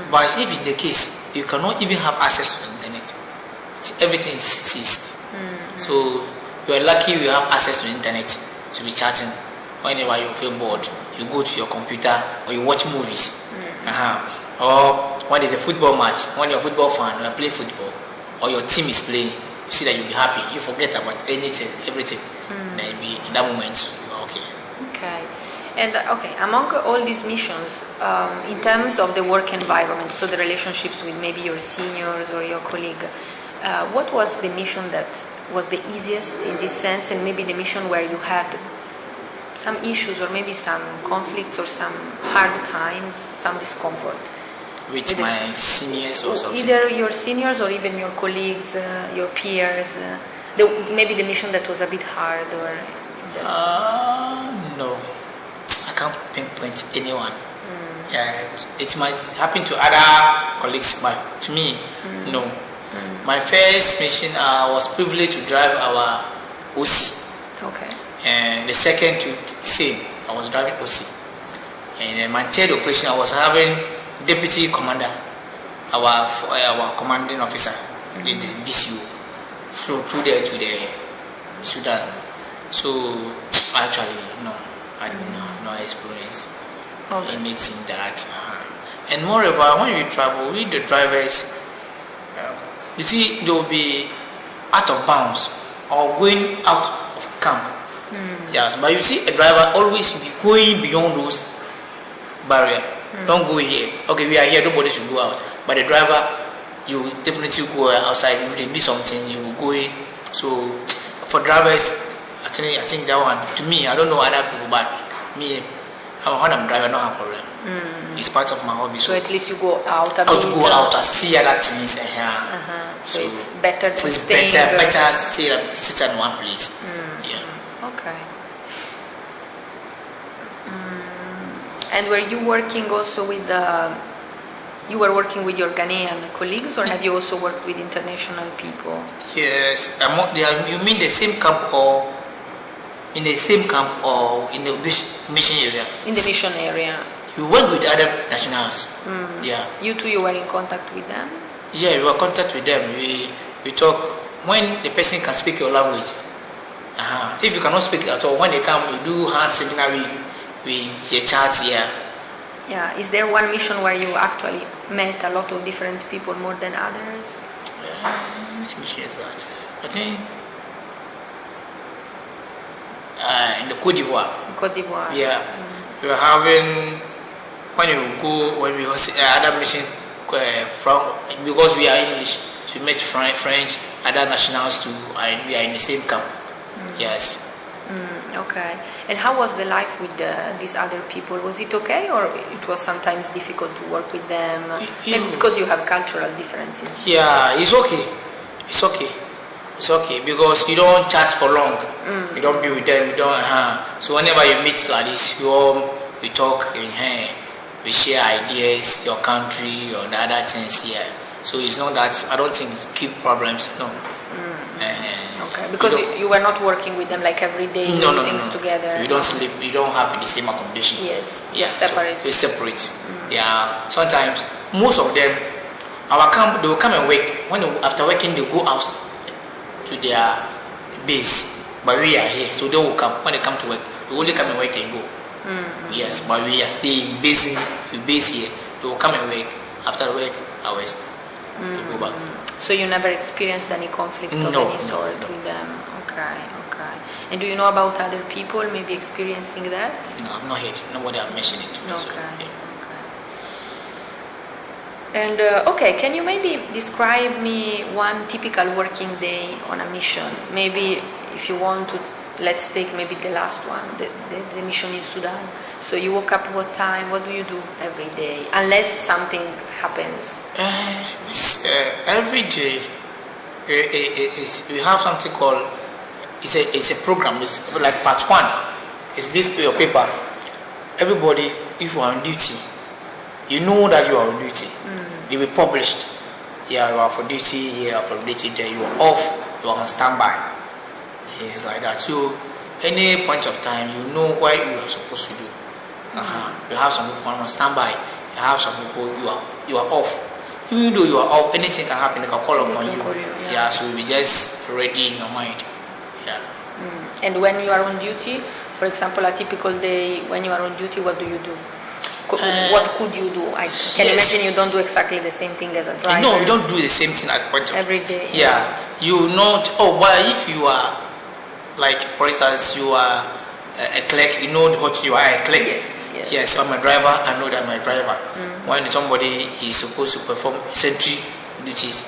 But if it's the case, you cannot even have access to the internet. Everything is ceased. So you are lucky you have access to the internet to be chatting. Whenever you feel bored, you go to your computer or you watch movies. Or when there's a football match, when you're a football fan, you play football, or your team is playing, you see that you'll be happy. You forget about anything, everything. Then be in that moment you are okay.
Okay. And among all these missions, in terms of the work environment, so the relationships with maybe your seniors or your colleague, what was the mission that was the easiest in this sense, and maybe the mission where you had some issues or maybe some conflicts or some hard times, some discomfort?
With my seniors or something?
Either your seniors or even your colleagues, your peers, maybe the mission that was a bit hard or...
No. I can't pinpoint anyone. Yeah, it might happen to other colleagues, but to me, no. My first mission, I was privileged to drive our OC.
Okay.
And the second to same, I was driving OC. And my third operation, I was having deputy commander, our commanding officer, the DCO, through there to the Sudan. So actually, no, I don't know. No experience anything that and moreover when you travel with the drivers, you see they will be out of bounds or going out of camp. Yes, but you see a driver always be going beyond those barriers. Don't go here. Okay, we are here, nobody should go out, but the driver, you definitely go outside. If they need something, you will go in. So for drivers, I think that one, to me, I don't know other people, but me, when I'm driving, I don't have a problem. It's part of my hobby.
So at least you go out a bit.
To go out and see other things.
So it's better than
it's
staying
better sit in one place.
Yeah. Okay. And were you working also with you were working with your Ghanaian colleagues, or have you also worked with international people?
Yes. You mean the same camp or in the same camp or in the mission area? In
the mission area.
You work with other nationals. Yeah.
You too, you were in contact with them?
Yeah, we were in contact with them. We talk when the person can speak your language. If you cannot speak at all, when they come, we do hand signal, we chat here.
Yeah. Is there one mission where you actually met a lot of different people more than others?
Which mission is that? I think in the Côte d'Ivoire.
Côte d'Ivoire.
Yeah, we were having when we was other mission from, because we are English, so we met French, other nationals too, and we are in the same camp. Yes.
Okay. And how was the life with these other people? Was it okay, or it was sometimes difficult to work with them? Maybe because you have cultural differences.
Yeah, it's okay. It's okay. It's okay because you don't chat for long. You don't be with them. You don't. So whenever you meet like this, you talk. We share ideas, your country, or the other things here. So it's not that, I don't think it give problems. No.
Okay, because you were not working with them like every day, doing things together.
You don't sleep, you don't have the same accommodation.
Yes,
yeah,
you're separate.
So we're separate. Yeah, sometimes, most of them, our camp, they will come and work. After working, they go out to their base. But we are here, so they will come. When they come to work, they only come and work and go. Yes, but we are staying busy. We base here. They will come and work. After work hours, they go back.
So you never experienced any conflict of any sort with them? Okay, okay. And do you know about other people maybe experiencing that?
No, I've not heard. Nobody have mentioned it to me.
Okay,
so, yeah.
Okay. And okay, can you maybe describe me one typical working day on a mission? Maybe if you want to, let's take maybe the last one, the mission in Sudan. So you woke up what time? What do you do every day? Unless something happens.
Every day, we have something called, it's a program. It's like part one. It's this your paper. Everybody, if you are on duty, you know that you are on duty. They will be published. Yeah, you are for duty. Here, you are for duty. There, you are off. You are on standby. It's like that. So, any point of time, you know what you are supposed to do. You have some people on standby. You have some people you are off. Even though you are off, anything can happen. They can call upon you. Yeah, so we just ready in your mind. Yeah.
And when you are on duty, for example, a typical day when you are on duty, what do you do? What could you do? I can imagine you don't do exactly the same thing as a driver.
No, you don't do the same thing as a point of
every day.
Yeah, you not. Oh, but if you are, like for instance, you are a clerk, you know what you are a clerk. Yes, I'm a driver. I know that I'm a driver. When somebody is supposed to perform sentry duties,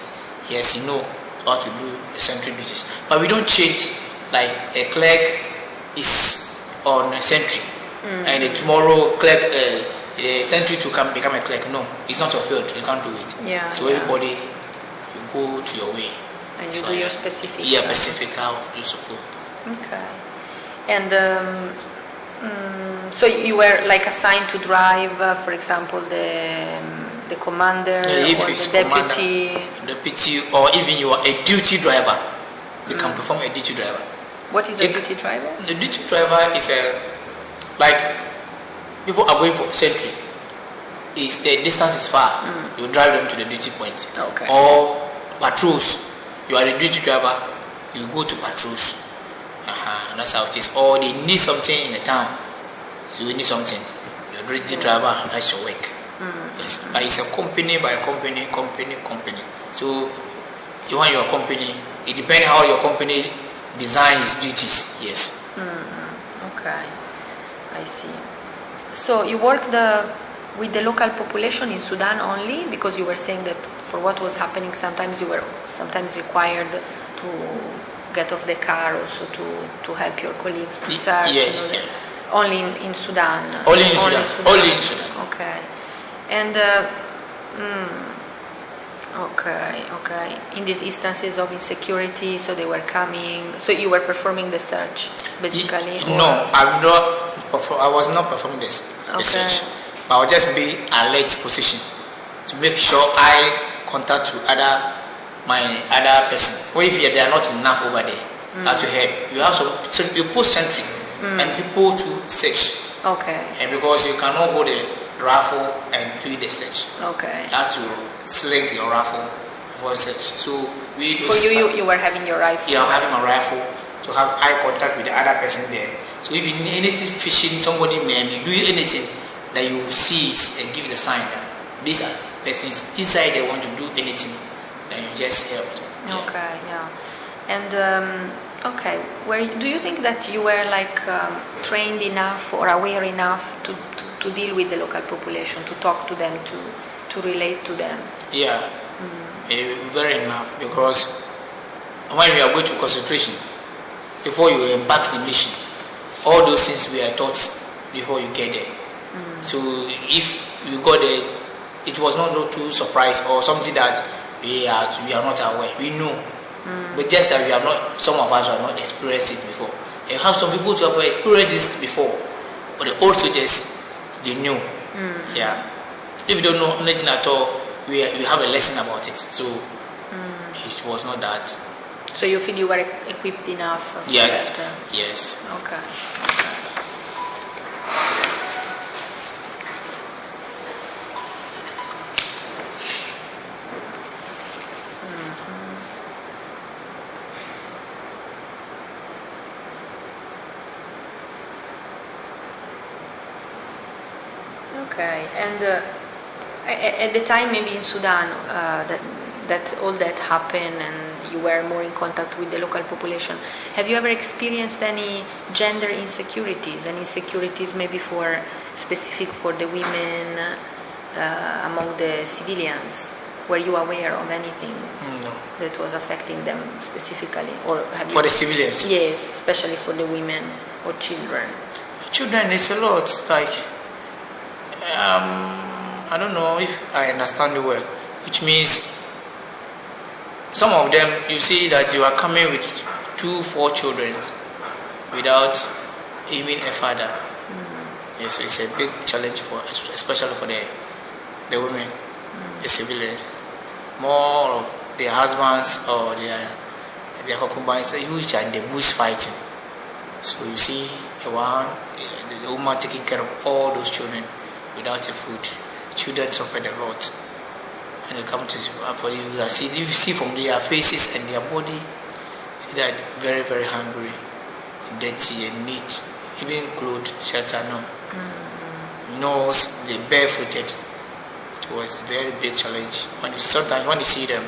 yes, you know how to do the sentry duties. But we don't change. Like a clerk is on a sentry, and tomorrow clerk, sentry to become a clerk. No, it's not your field. You can't do it.
Yeah.
So everybody, you go to your way.
And you do your specific.
Yeah, specific how you suppose.
Okay. And so you were like assigned to drive, for example, the commander or the
deputy, or even you are a duty driver. You can perform a duty driver.
What is a duty driver?
The duty driver is like people are going for sentry. The distance is far. You drive them to the duty point.
Okay.
Or patrols. You are a duty driver. You go to patrols. That's how it is. Or they need something in the town. So you need something. You're a duty driver. That's your work. Yes. But it's a company by company. So you want your company. It depends how your company design its duties. Yes.
Okay. I see. So you worked with the local population in Sudan only, because you were saying that for what was happening, sometimes you were required to get off the car also to help your colleagues to search.
Yes.
Only in Sudan.
Only in Sudan.
Okay. And okay. In these instances of insecurity, so they were coming. So you were performing the search, basically.
No, I was not performing the search. But I would just be alert position to make sure I contact to my other person. Or if they are not enough over there, how to help. You have you post sentry and people to search.
Okay.
And because you cannot hold a rifle and do the search.
Okay.
You have to sling your rifle for search. So we do.
For you were having your rifle.
Yeah, I'm having my rifle to have eye contact with the other person there. So if you need anything fishing, somebody may be doing anything, that you see it and give the sign that these are persons inside they want to do anything, then you just help them.
Okay, yeah. And okay, do you think that you were like trained enough or aware enough to deal with the local population, to talk to them, to relate to them?
Yeah, very enough, because when we are going to concentration, before you embark the mission, all those things we are taught before you get there. So if you got there, it was not too surprise or something that we are not aware. We know, but just that we have not. Some of us have not experienced it before. You have some people who have experienced it before, but the old soldiers, they knew. Yeah. If you don't know anything at all, we have a lesson about it. So it was not that.
So you feel you were equipped enough?
Yes.
For that?
Yes.
Okay. Okay, and at the time maybe in Sudan that all that happened and you were more in contact with the local population, have you ever experienced any gender insecurities, and insecurities maybe specific for the women among the civilians? Were you aware of anything that was affecting them specifically? Or have
for the civilians?
Yes, especially for the women or children.
Children, it's a lot. Like, I don't know if I understand it well, which means some of them, you see that you are coming with 2-4 children without even a father. Yes, so it's a big challenge especially for the women, the civilians. More of their husbands or their concubines, which are in the bush fighting. So you see the woman taking care of all those children without a food. Children suffered a lot. And they come to for you, you see from their faces and their body, see that very, very hungry, dirty and neat, even clothes, shelter, no. Nose, they barefooted. It was a very big challenge. Sometimes when you see them,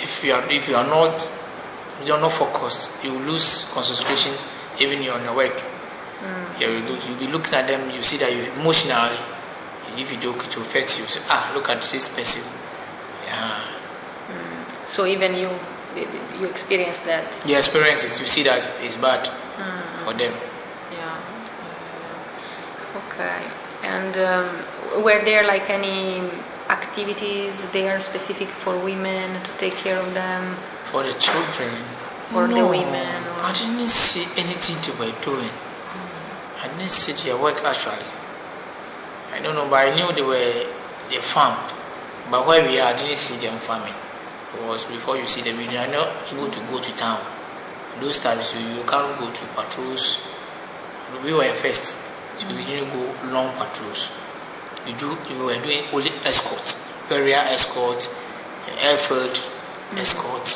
if you are not focused, you lose concentration even on your work. You'll be looking at them, you see that you emotionally, if you do, it will affect you. So, look at this person. Yeah.
So even you experience that?
You experience it, you see that it's bad for them.
Yeah. Okay. And were there like any activities there specific for women to take care of them?
For the children?
Or the women? Or?
I didn't see anything they were doing. I didn't see their work actually. I don't know, but I knew they farmed. But where we are, I didn't see them farming. Because before you see them, you are not able to go to town. Those times you can't go to patrols. We were first, so we didn't go long patrols. We were doing only escorts, burial escort, airfield escort,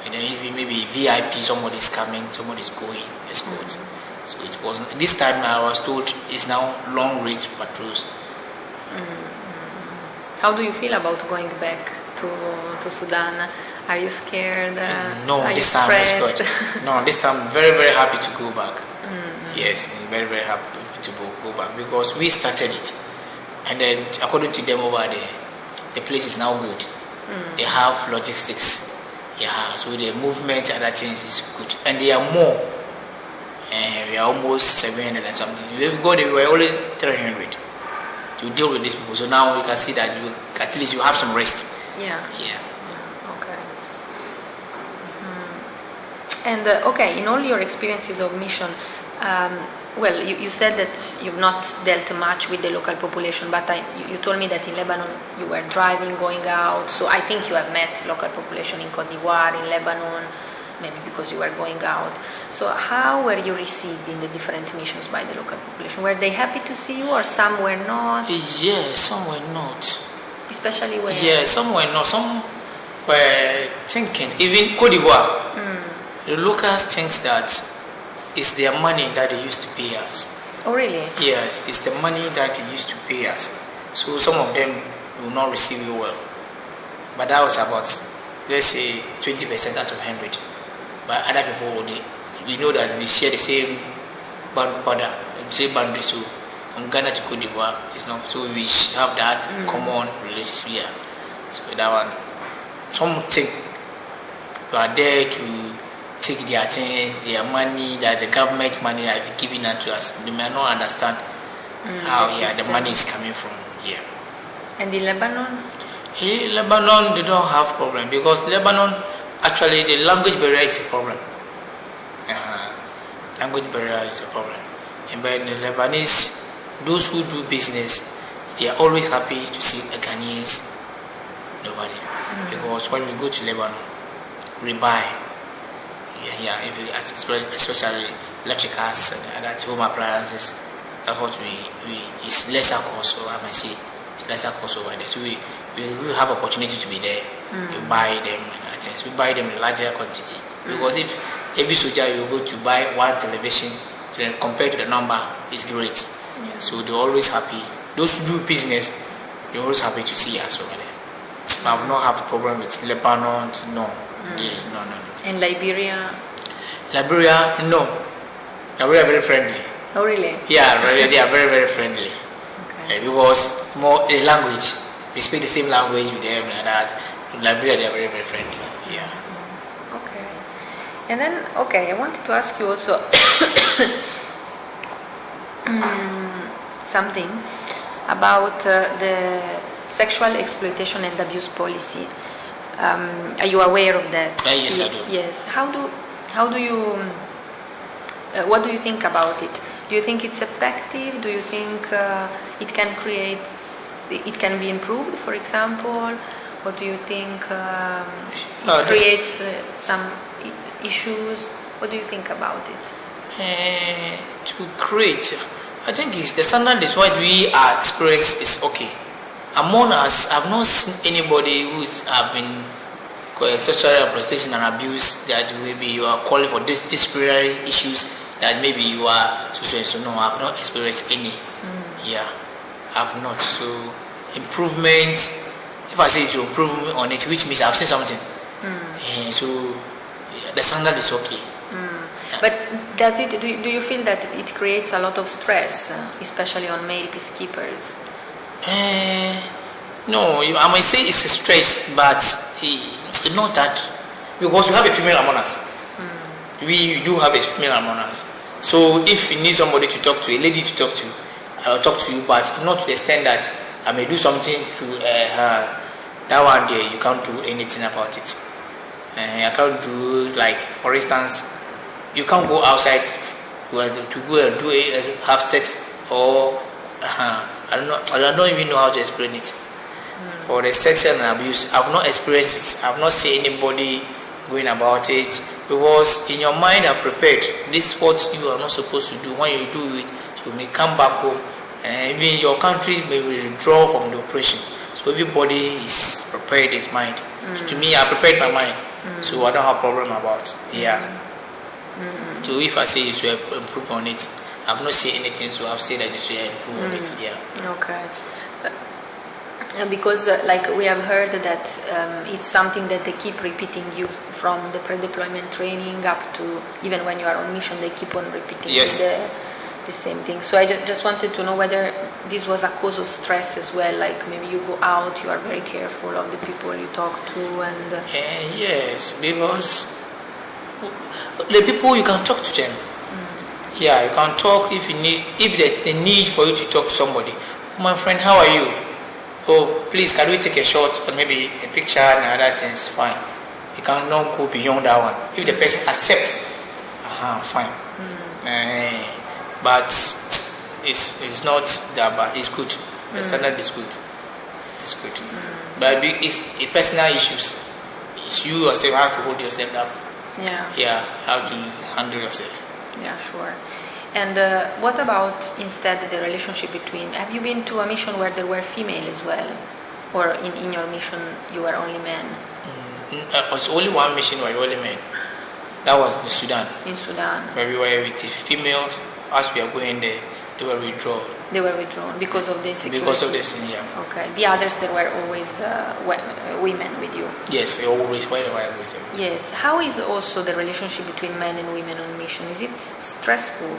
and then if maybe VIP, somebody's coming, somebody's going, escort. So it wasn't. This time I was told it's now long range patrols.
How do you feel about going back to Sudan? Are you scared?
No, this time I was good. No, this time I'm very, very happy to go back. Yes, I'm very, very happy to go back because we started it. And then according to them over there, the place is now good. They have logistics. Yeah, so the movement and other things is good. And they are more. We are almost 700 and something. We were only 300 to deal with these people. So now you can see that at least you have some rest.
Yeah. Okay. And okay, in all your experiences of mission, well, you said that you've not dealt much with the local population, but you told me that in Lebanon you were driving, going out. So I think you have met local population in Cote d'Ivoire, in Lebanon, maybe because you were going out. So how were you received in the different missions by the local population? Were they happy to see you, or some were not?
Yeah, some were not.
Especially when?
Yeah, some were not. Some were thinking, even Cote d'Ivoire, the locals think that it's their money that they used to pay us.
Oh, really?
Yes, it's the money that they used to pay us. So some of them will not receive you well. But that was about, let's say, 20% out of 100. but other people, we know that we share the same border, the same boundary. So from Ghana to Cote d'Ivoire, it's not so we have that common relationship here. So that one, some think you are there to take their things, their money, that's the government money that is given to us. They may not understand how the money is coming from here.
And in Lebanon?
In Lebanon, they don't have problem because Lebanon, actually, the language barrier is a problem. Language barrier is a problem. And by the Lebanese, those who do business, they are always happy to see a Ghanaians. Nobody. Because when we go to Lebanon, we buy. If you, especially electricals and other home appliances, that's what it's lesser cost. So I might say it's lesser cost over there. So we have opportunity to be there. We buy them and things. We buy them in larger quantity because if every soldier you go to buy one television, compared to the number, is great. So they're always happy. Those who do business, they're always happy to see us over there. I've not have a problem with Lebanon. No. No.
And Liberia?
Liberia, no. Liberia very friendly.
Oh, really?
Yeah, they are very, very friendly.
Okay.
Because more the language, we speak the same language with them and that. Liberia, they are very, very friendly. Yeah.
Okay. And then, I wanted to ask you also something about the sexual exploitation and abuse policy. Are you aware of that?
Yes, I do.
Yes. How do you? What do you think about it? Do you think it's effective? Do you think it can be improved, for example, or do you think it creates some issues? What do you think about it?
To create, I think it's the standard is what we are experiencing is okay. Among us, I've not seen anybody who's been sexual exploitation and abuse that maybe you are calling for disciplinary issues that maybe you are so. No, I've not experienced any. Yeah, I've not. So improvement. If I say it's improvement on it, which means I've seen something. So the standard is okay.
But does it? Do you feel that it creates a lot of stress, especially on male peacekeepers?
No, I might say it's a stress, but it's not that, because we have a female among us. We do have a female among us. So if you need somebody to talk to, a lady to talk to, I will talk to you, but not to the extent that I may do something to her. That one day you can't do anything about it. I can't do, like, for instance, you can't go outside to go and have sex or I don't even know how to explain it. For the sexual abuse, I've not experienced it. I've not seen anybody going about it, because in your mind I've prepared. This is what you are not supposed to do. When you do it, you may come back home and even your country may withdraw from the operation. So everybody is prepared his mind. So to me, I prepared my mind. So I don't have a problem about it. Yeah. So if I say you should improve on it, I've not seen anything, so I've said that you should improve on it. Yeah.
Okay. Because like we have heard that it's something that they keep repeating you from the pre-deployment training up to even when you are on mission, they keep on repeating the same thing. So I just wanted to know whether this was a cause of stress as well, like maybe you go out, you are very careful of the people you talk to and...
Yes, because the people, you can talk to them. Yeah, you can talk if you need, if there's the need for you to talk to somebody. My friend, how are you? Oh, please, can we take a shot or maybe a picture and other things? Fine. You cannot go beyond that one. If the person accepts, fine. But it's not that bad. It's good. The standard is good. It's good. But it's a personal issues. It's you yourself how to hold yourself down. Yeah, how to handle yourself.
Yeah, sure. And what about instead the relationship between, have you been to a mission where there were female as well? Or in your mission you were only men?
It was only one mission where only men. That was in Sudan.
In Sudan.
Where we were with the females. As we are going there, they were withdrawn.
They were withdrawn because of the insecurity?
Because of this, yeah.
Okay. The others, there were always women with you?
Yes, they always were with them.
Yes. How is also the relationship between men and women on mission? Is it stressful?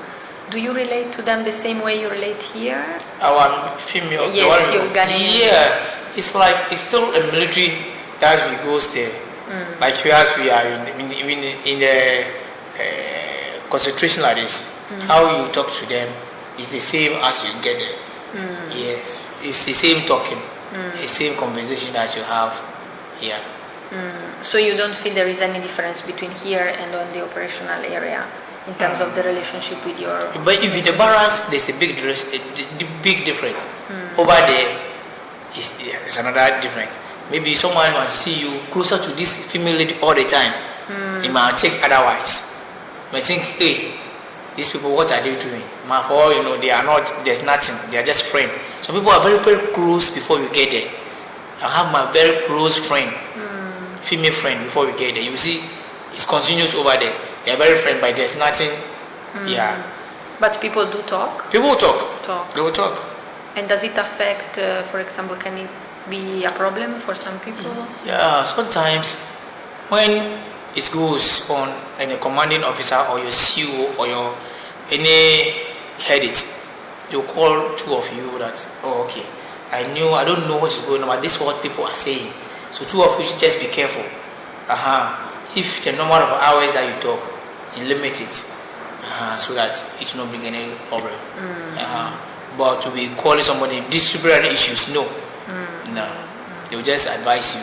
Do you relate to them the same way you relate here?
Our female...
Yes, your Ghanaian.
Yeah. It's like, it's still a military that we goes there. Like as we are in the concentration like this, how you talk to them is the same as you get there. Yes, it's the same talking, the same conversation that you have here.
So you don't feel there is any difference between here and on the operational area in terms of the relationship with your...
But if in the barracks, there's a big difference. Over there, it's another difference. Maybe someone will see you closer to this female lady all the time. It might think otherwise. Might think, hey, these people, what are they doing? For all you know, they are not, there's nothing. They are just friends. Some people are very, very close before we get there. I have my very close friend, female friend, before we get there. You see, it's continuous over there. They are very friends, but there's nothing. Yeah.
But people do talk?
People will talk. They will talk.
And does it affect, for example, can it be a problem for some people?
Yeah, sometimes when it goes on and a commanding officer or your CEO or your any head it, they'll call two of you that, oh okay, I don't know what is going on, but this is what people are saying. So two of you should just be careful. If the number of hours that you talk, you limit it, so that it will not bring any problem. But to be calling somebody disciplinary issues, no. No, they will just advise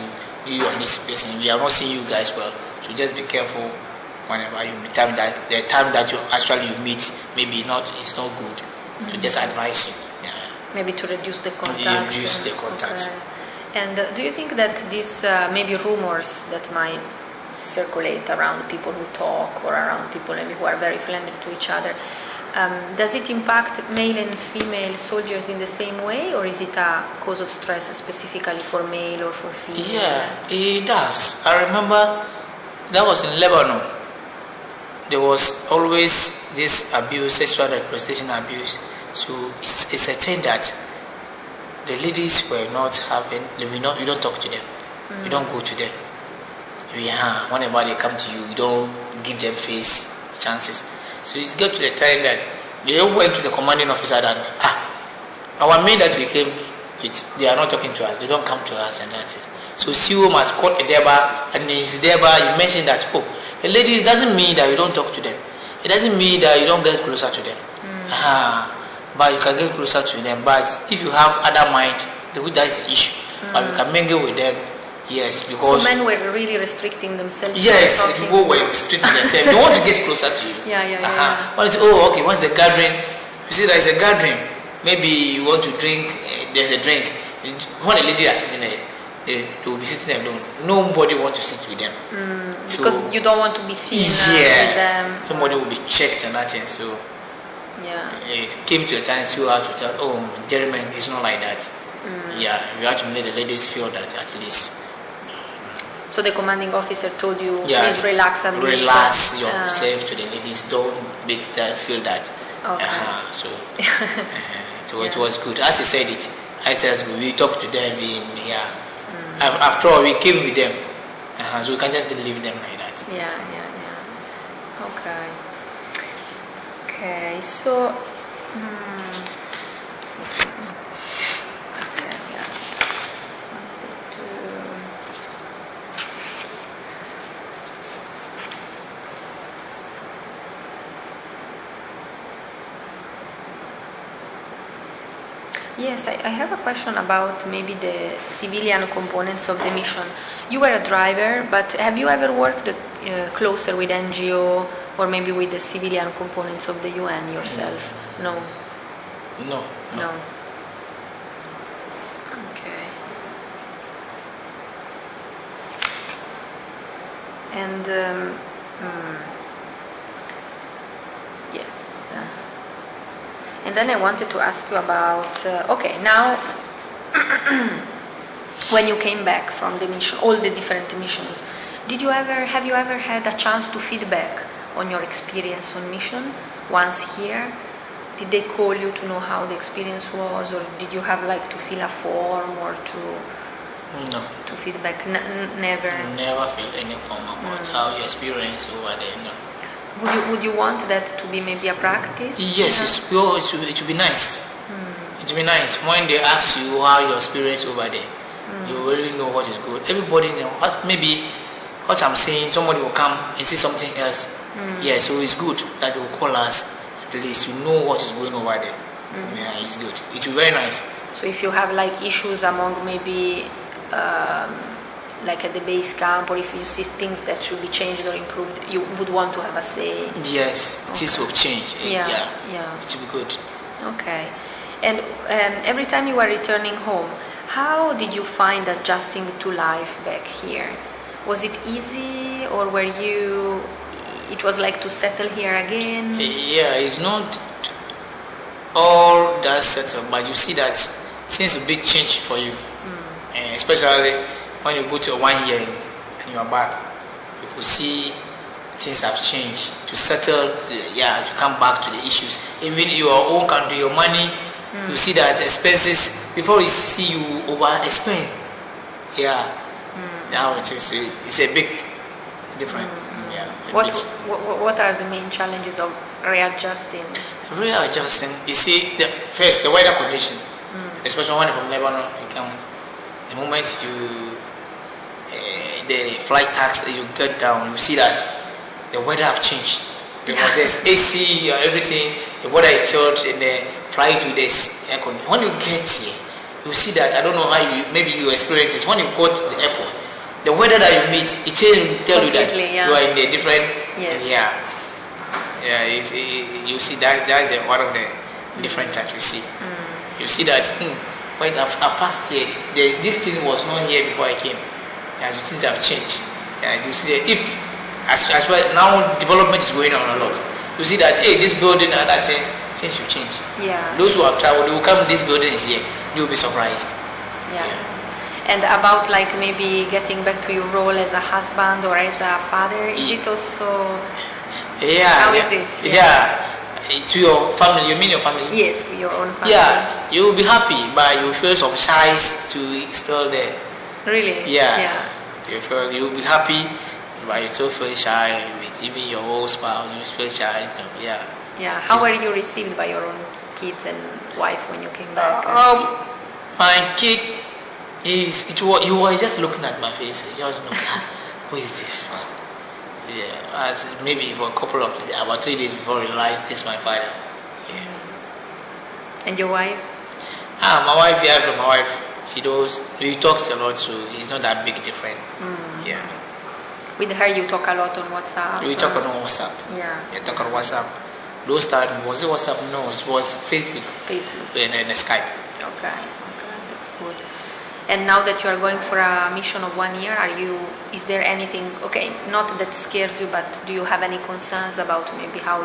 you and this person. We are not seeing you guys well, so just be careful whenever you meet. The time that you actually meet, maybe it's not good. So just advise you. Yeah.
Maybe to reduce the contact.
Reduce the contact.
Okay. And do you think that these maybe rumors that might circulate around people who talk or around people maybe who are very friendly to each other, does it impact male and female soldiers in the same way, or is it a cause of stress specifically for male or for female?
Yeah, it does. I remember that was in Lebanon. There was always this abuse, sexual exploitation abuse. So it's a thing that the ladies were not having. You don't talk to them. You don't go to them. Whenever they come to you, you don't give them face chances. So it's got to the time that they went to the commanding officer that our men that we came with, they are not talking to us, they don't come to us, and that's it. So CEO must call a Deba, and in his Deba you mentioned that, the ladies, doesn't mean that you don't talk to them. It doesn't mean that you don't get closer to them. But you can get closer to them. But if you have other mind, that's the issue. But you can mingle with them. Yes, because...
So men were really restricting themselves?
Yes, people were restricting themselves. They want to get closer to you.
Yeah.
Once the gathering, you see there's a gathering, maybe you want to drink, there's a drink. When a lady is sitting there, they will be sitting alone. Nobody wants to sit with them.
Because you don't want to be seen with them.
Somebody will be checked and that thing. So it came to a time you have to tell, Jeremy, it's not like that. Yeah, you have to make the ladies feel that at least.
So the commanding officer told you, please relax and
relax yourself to the ladies. Don't make them feel that.
Okay.
So it was good. As he said it, I said we talked to them. After all, we came with them. So we can't just leave them like that.
Yeah. Okay. So. Yes, I have a question about maybe the civilian components of the mission. You were a driver, but have you ever worked closer with NGO or maybe with the civilian components of the UN yourself? No. Okay. And yes. And then I wanted to ask you about, now when you came back from the mission, all the different missions, have you ever had a chance to feedback on your experience on mission once here? did they call you to know how the experience was, or did you have like to fill a form or
No.
to feedback? Never.
Never feel any form about how you experience over there. No.
Would you want that to be maybe a practice?
Yes, it would be nice. It would be nice when they ask you how your experience over there. You really know what is good. Everybody know. Maybe what I'm saying, somebody will come and see something else. Yeah, so it's good that they will call us. At least you know what is going over there. Yeah, it's good. It will be very nice.
So if you have like issues among maybe like at the base camp, or if you see things that should be changed or improved, you would want to have a say.
Yes, things will change.
Yeah.
It will be good.
Okay. And every time you were returning home, how did you find adjusting to life back here? Was it easy, or were you? It was like to settle here again?
Yeah, it's not all that settled, but you see that things will be changed for you, especially when you go to 1 year and you are back. You could see things have changed. To settle, to come back to the issues. Even your own country, your money, you see that expenses, before you see you over expense. Yeah, now it is. It's a big difference.
What are the main challenges of readjusting?
Readjusting, you see, first the weather condition, especially when you're from Lebanon, the moment the flight tax that you get down, you see that the weather have changed. Because there's AC or everything, the weather is changed, and the flights with this air conditioning. When you get here, you see that, I don't know how maybe you experience this, when you go to the airport, the weather that you meet, it tell you that you are in a different, you see that's one of the difference that you see. You see that, when I passed here, this thing was not here before I came. Yeah, the things have changed. Yeah, you see that if, as well, now development is going on a lot. You see that, hey, this building and that things will change. Yeah. Those who have traveled, they will come, this building is here, you will be surprised.
Yeah. And about like maybe getting back to your role as a husband or as a father, is it also? How is it?
Yeah. To your family, you mean your family?
Yes, for your own family.
Yeah, you will be happy, but you feel some shy to still there.
Really?
Yeah. You will be happy, but you still feel shy with even your own spouse. You feel shy. Yeah.
Yeah. How were you received by your own kids and wife when you came back?
My kid he was just looking at my face. He just looked, who is this man? Yeah, as maybe for a couple of about 3 days before I realized this is my father. Yeah.
And your wife?
My wife, from my wife, we talks a lot, so it's not that big different. Yeah.
With her, you talk a lot on WhatsApp?
We talk on WhatsApp.
Yeah.
We talk on WhatsApp. Those times, was it WhatsApp? No, it was Facebook. And then Skype.
Okay, that's good. And now that you are going for a mission of 1 year, is there anything, not that scares you, but do you have any concerns about maybe how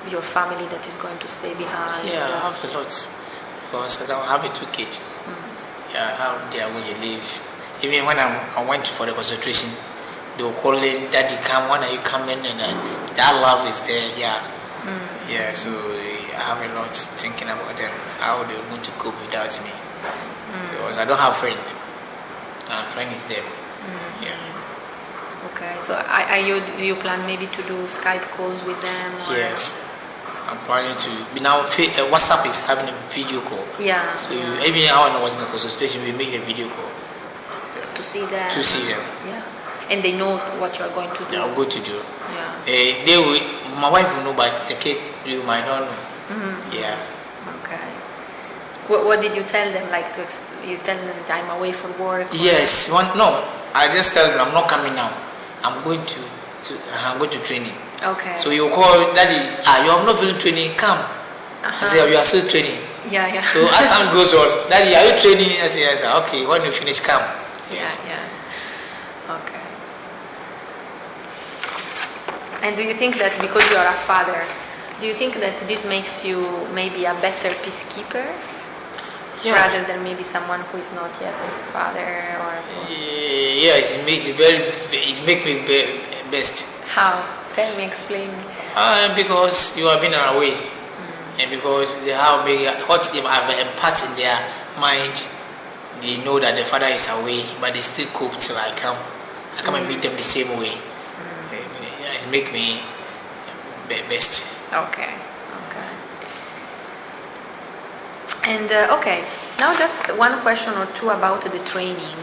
your family that is going to stay behind?
Yeah, I have a lot, because I don't have 2 kids. Yeah, how they are going to live. Even when I went for the concentration, they were calling, Daddy, come, when are you coming? And that love is there, Yeah, so I have a lot thinking about them, how they're going to cope without me. Because I don't have a friend. My friend is there. Yeah.
Okay, so do you plan maybe to do Skype calls with them? Or?
Yes. I'm planning to. Now WhatsApp is having a video call.
Yeah.
So even when I was in the concentration, we made a video call.
To see them.
To see them.
Yeah. And they know what you are going to do.
Yeah, I'm going to do.
Yeah.
My wife will know, but the kids you might not know. Yeah.
Okay. What did you tell them? Like you tell them that I'm away from work?
Yes. No, I just tell them I'm not coming now. I'm going to training.
Okay.
So you call, Daddy, you have not finished training, come. I say, you are still training.
Yeah.
So as time goes on, Daddy, are you training? I say, yes. Okay, when you finish, come. Yes.
Yeah. Okay. And do you think that because you are a father, do you think that this makes you maybe a better peacekeeper? Yeah. Rather than maybe someone who is not yet father or...
Yes, it makes me best.
How? Tell me, explain.
Because you have been away. and because they have what they have impact in their mind, they know that the father is away, but they still cope till I come. I come and meet them the same way. It make me best.
Okay. And okay, now just one question or two about the training.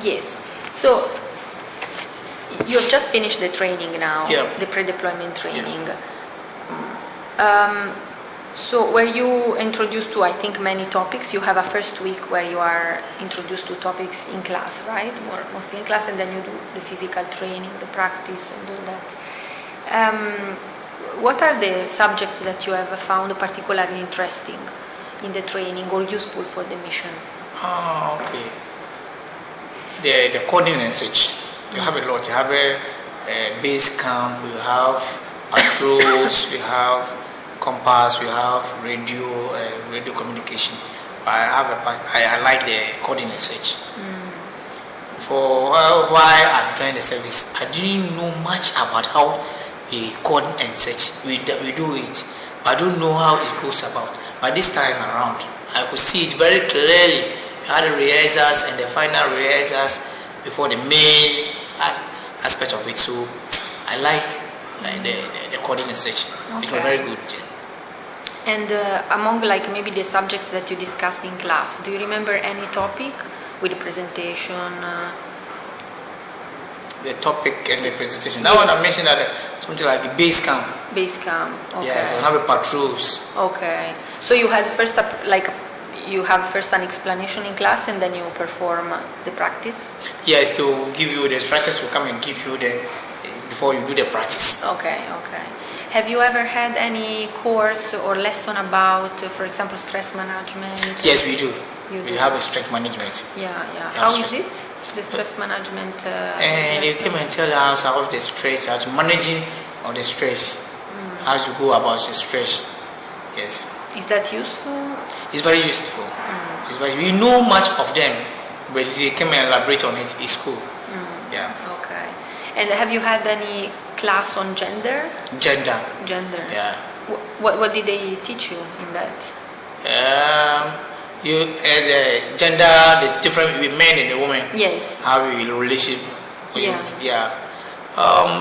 Yes, so you have just finished the training now, the pre-deployment training. So were you introduced to, I think, many topics? You have a first week where you are introduced to topics in class, right? Mostly in class, and then you do the physical training, the practice, and all that. What are the subjects that you have found particularly interesting in the training or useful for the mission?
Okay. The coding and such. You have a lot. You have a base camp, you have patrols, we have compass, we have radio communication. I like the coding and such. For while I joined the service, I didn't know much about how we code and such. We do it, but I don't know how it goes about. But this time around, I could see it very clearly. We had the rehearsals and the final rehearsals before the main aspect of it. So I like the coding and such. Okay. It was very good.
And among like maybe the subjects that you discussed in class, do you remember any topic with the presentation?
The topic and the presentation. Now when I mentioned that something like a base camp.
Base camp. Okay.
Yes, I have a patrols.
Okay. So you had first you have first an explanation in class and then you perform the practice?
Yes, to give you the instructors will come and give you before you do the practice.
Okay. Have you ever had any course or lesson about, for example, stress management?
Yes, we do. We have a stress management.
Yeah. How is it, the stress management?
And they came and tell us how the stress, how to managing of the stress, how to go about the stress. Yes.
Is that useful?
It's very useful. We know much of them, but they came and elaborate on it in school. Yeah.
Okay. And have you had any class on gender?
Gender. Yeah.
What did they teach you in that?
You had gender, the different with men and the women.
Yes.
How we relationship.
Yeah.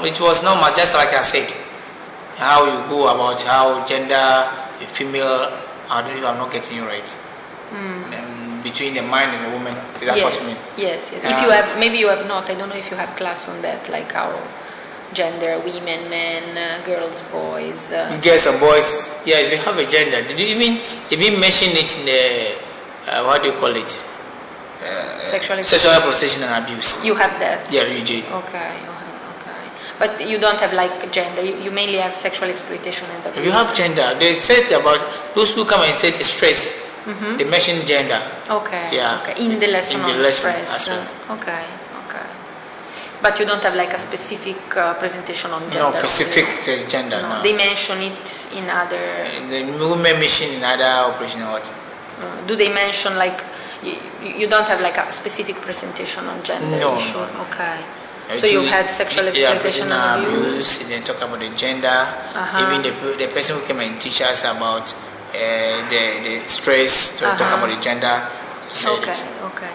It was normal, just like I said. How you go about how gender, female. I don't know if I'm not getting you right. Between the man and the woman. That's what you mean.
Yes. If you have, maybe you have not. I don't know if you have class on that, like how gender, women, men, girls, boys.
Girls and boys. Yes, we have a gender. Did you even mention it in the what do you call it?
Sexual
exploitation and abuse.
You have that.
Yeah, we do.
Okay. But you don't have like gender. You mainly have sexual exploitation and abuse.
You have gender. They said about those who come and said stress. They mention gender.
Okay.
Yeah.
Okay. In the lesson on stress. Okay. But you don't have like a specific presentation on gender.
No specific gender. No.
They mention it in other.
The women mention in other operation or what?
Do they mention like you don't have like a specific presentation on gender?
No.
Sure. Okay. So you had sexual exploitation and abuse.
Then talk about the gender. Even the person who came and teach us about the stress. Talk about the gender.
Okay.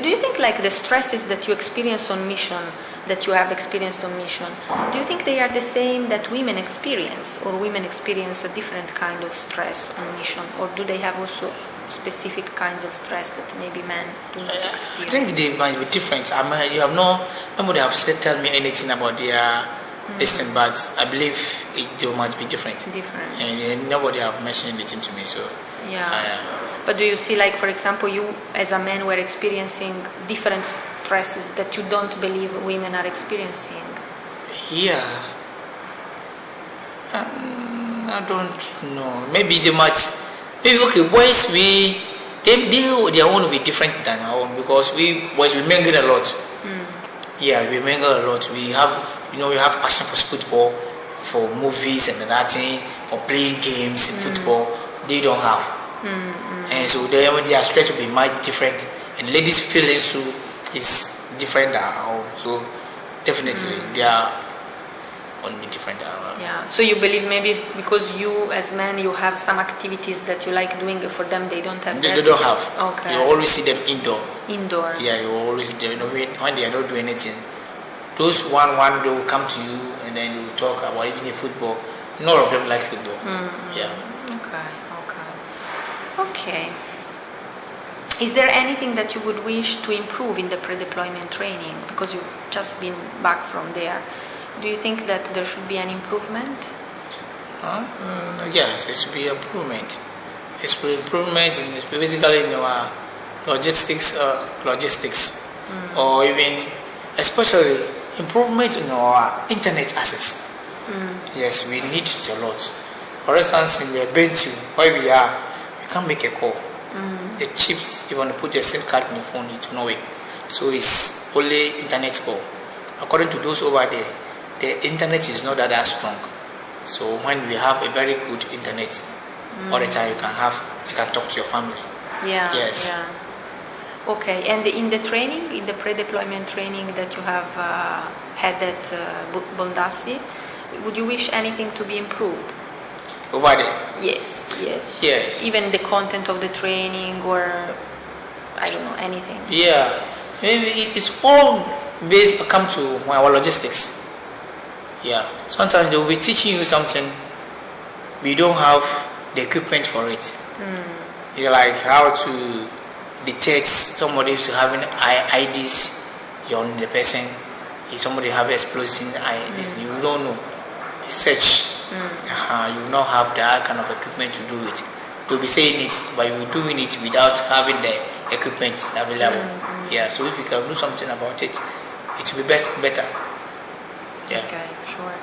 Do you think like the stresses that you experience on mission, that you have experienced on mission, do you think they are the same that women experience, or women experience a different kind of stress on mission, or do they have also specific kinds of stress that maybe men do not experience?
I think they might be different. Nobody have tell me anything about their listen, but I believe they might be different. And nobody have mentioned anything to me, so
But do you see, like, for example, you as a man were experiencing different stresses that you don't believe women are experiencing?
Yeah. I don't know. Maybe they might. Maybe boys they want to be different than our own, because boys we mingle a lot. Yeah, we mingle a lot. We have passion for football, for movies and that thing, for playing games in football. They don't have. And so their stress will be much different, and ladies' feelings too is different than our own. So definitely on the different.
Yeah. So you believe maybe because you as men you have some activities that you like doing, for them they don't have.
They don't have.
Okay.
You always see them indoor.
Indoor.
Yeah, you always do. When they are not doing anything, those one they will come to you and then they will talk about even the football. None of them like football. Yeah.
Okay. Is there anything that you would wish to improve in the pre-deployment training? Because you've just been back from there. Do you think that there should be an improvement?
Yes, there should be improvement. It's improvement in basically in our logistics, or even especially improvement in our internet access. Yes, we need it a lot. For instance, in the Bentu where we are, you can't make a call. The chips, even put your SIM card in your phone, it will not work. So it's only internet call. According to those over there, the internet is not that strong. So when we have a very good internet, all the time you can talk to your family.
Yeah.
Yes.
Yeah. Okay. And in the training, in the pre-deployment training that you have had at Bondassi, would you wish anything to be improved?
Over there?
Yes. Even the content of the training, or I don't know, anything.
Yeah, maybe it's all based come to our logistics. Yeah, sometimes they will be teaching you something, we don't have the equipment for it. You like how to detect somebody who's having IDs, you're on the person. If somebody have explosion IDs, you don't know. Search. You will not have that kind of equipment to do it. You'll be saying it, but you're doing it without having the equipment available. Yeah, so if you can do something about it, it will be better. Yeah.
Okay, sure.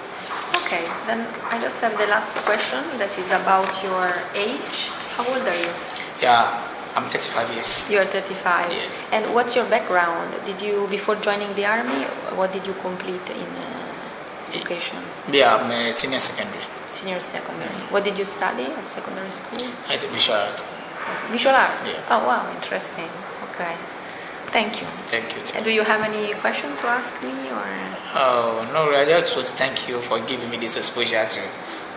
Okay, then I just have the last question that is about your age. How old are you?
Yeah, I'm 35 years.
You're 35.
Yes.
And what's your background? Did you, before joining the army, what did you complete in education?
Yeah, I'm a senior secondary.
Senior secondary. What did you study at secondary school?
I did visual art.
Visual art?
Yeah.
Oh, wow, interesting. Okay. Thank you.
Thank you.
Do you have any question to ask me, or?
Oh, no, I just want to thank you for giving me this exposure to.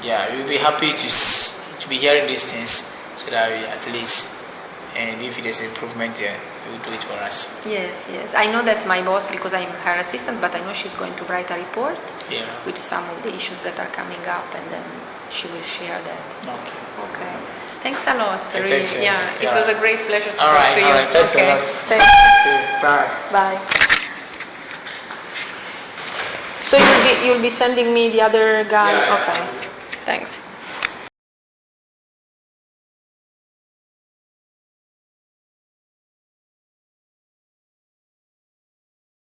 Yeah, we'll be happy to be hearing these things so that we at least, and if there's improvement there, we will do it for us.
Yes. I know that my boss, because I'm her assistant, but I know she's going to write a report with some of the issues that are coming up, and then she will share that. Okay. Thanks a lot. Really. It was a great pleasure to talk to you.
All right. Thanks a lot.
Thanks.
Bye.
So you'll be sending me the other guy?
Yeah.
Okay. Thanks.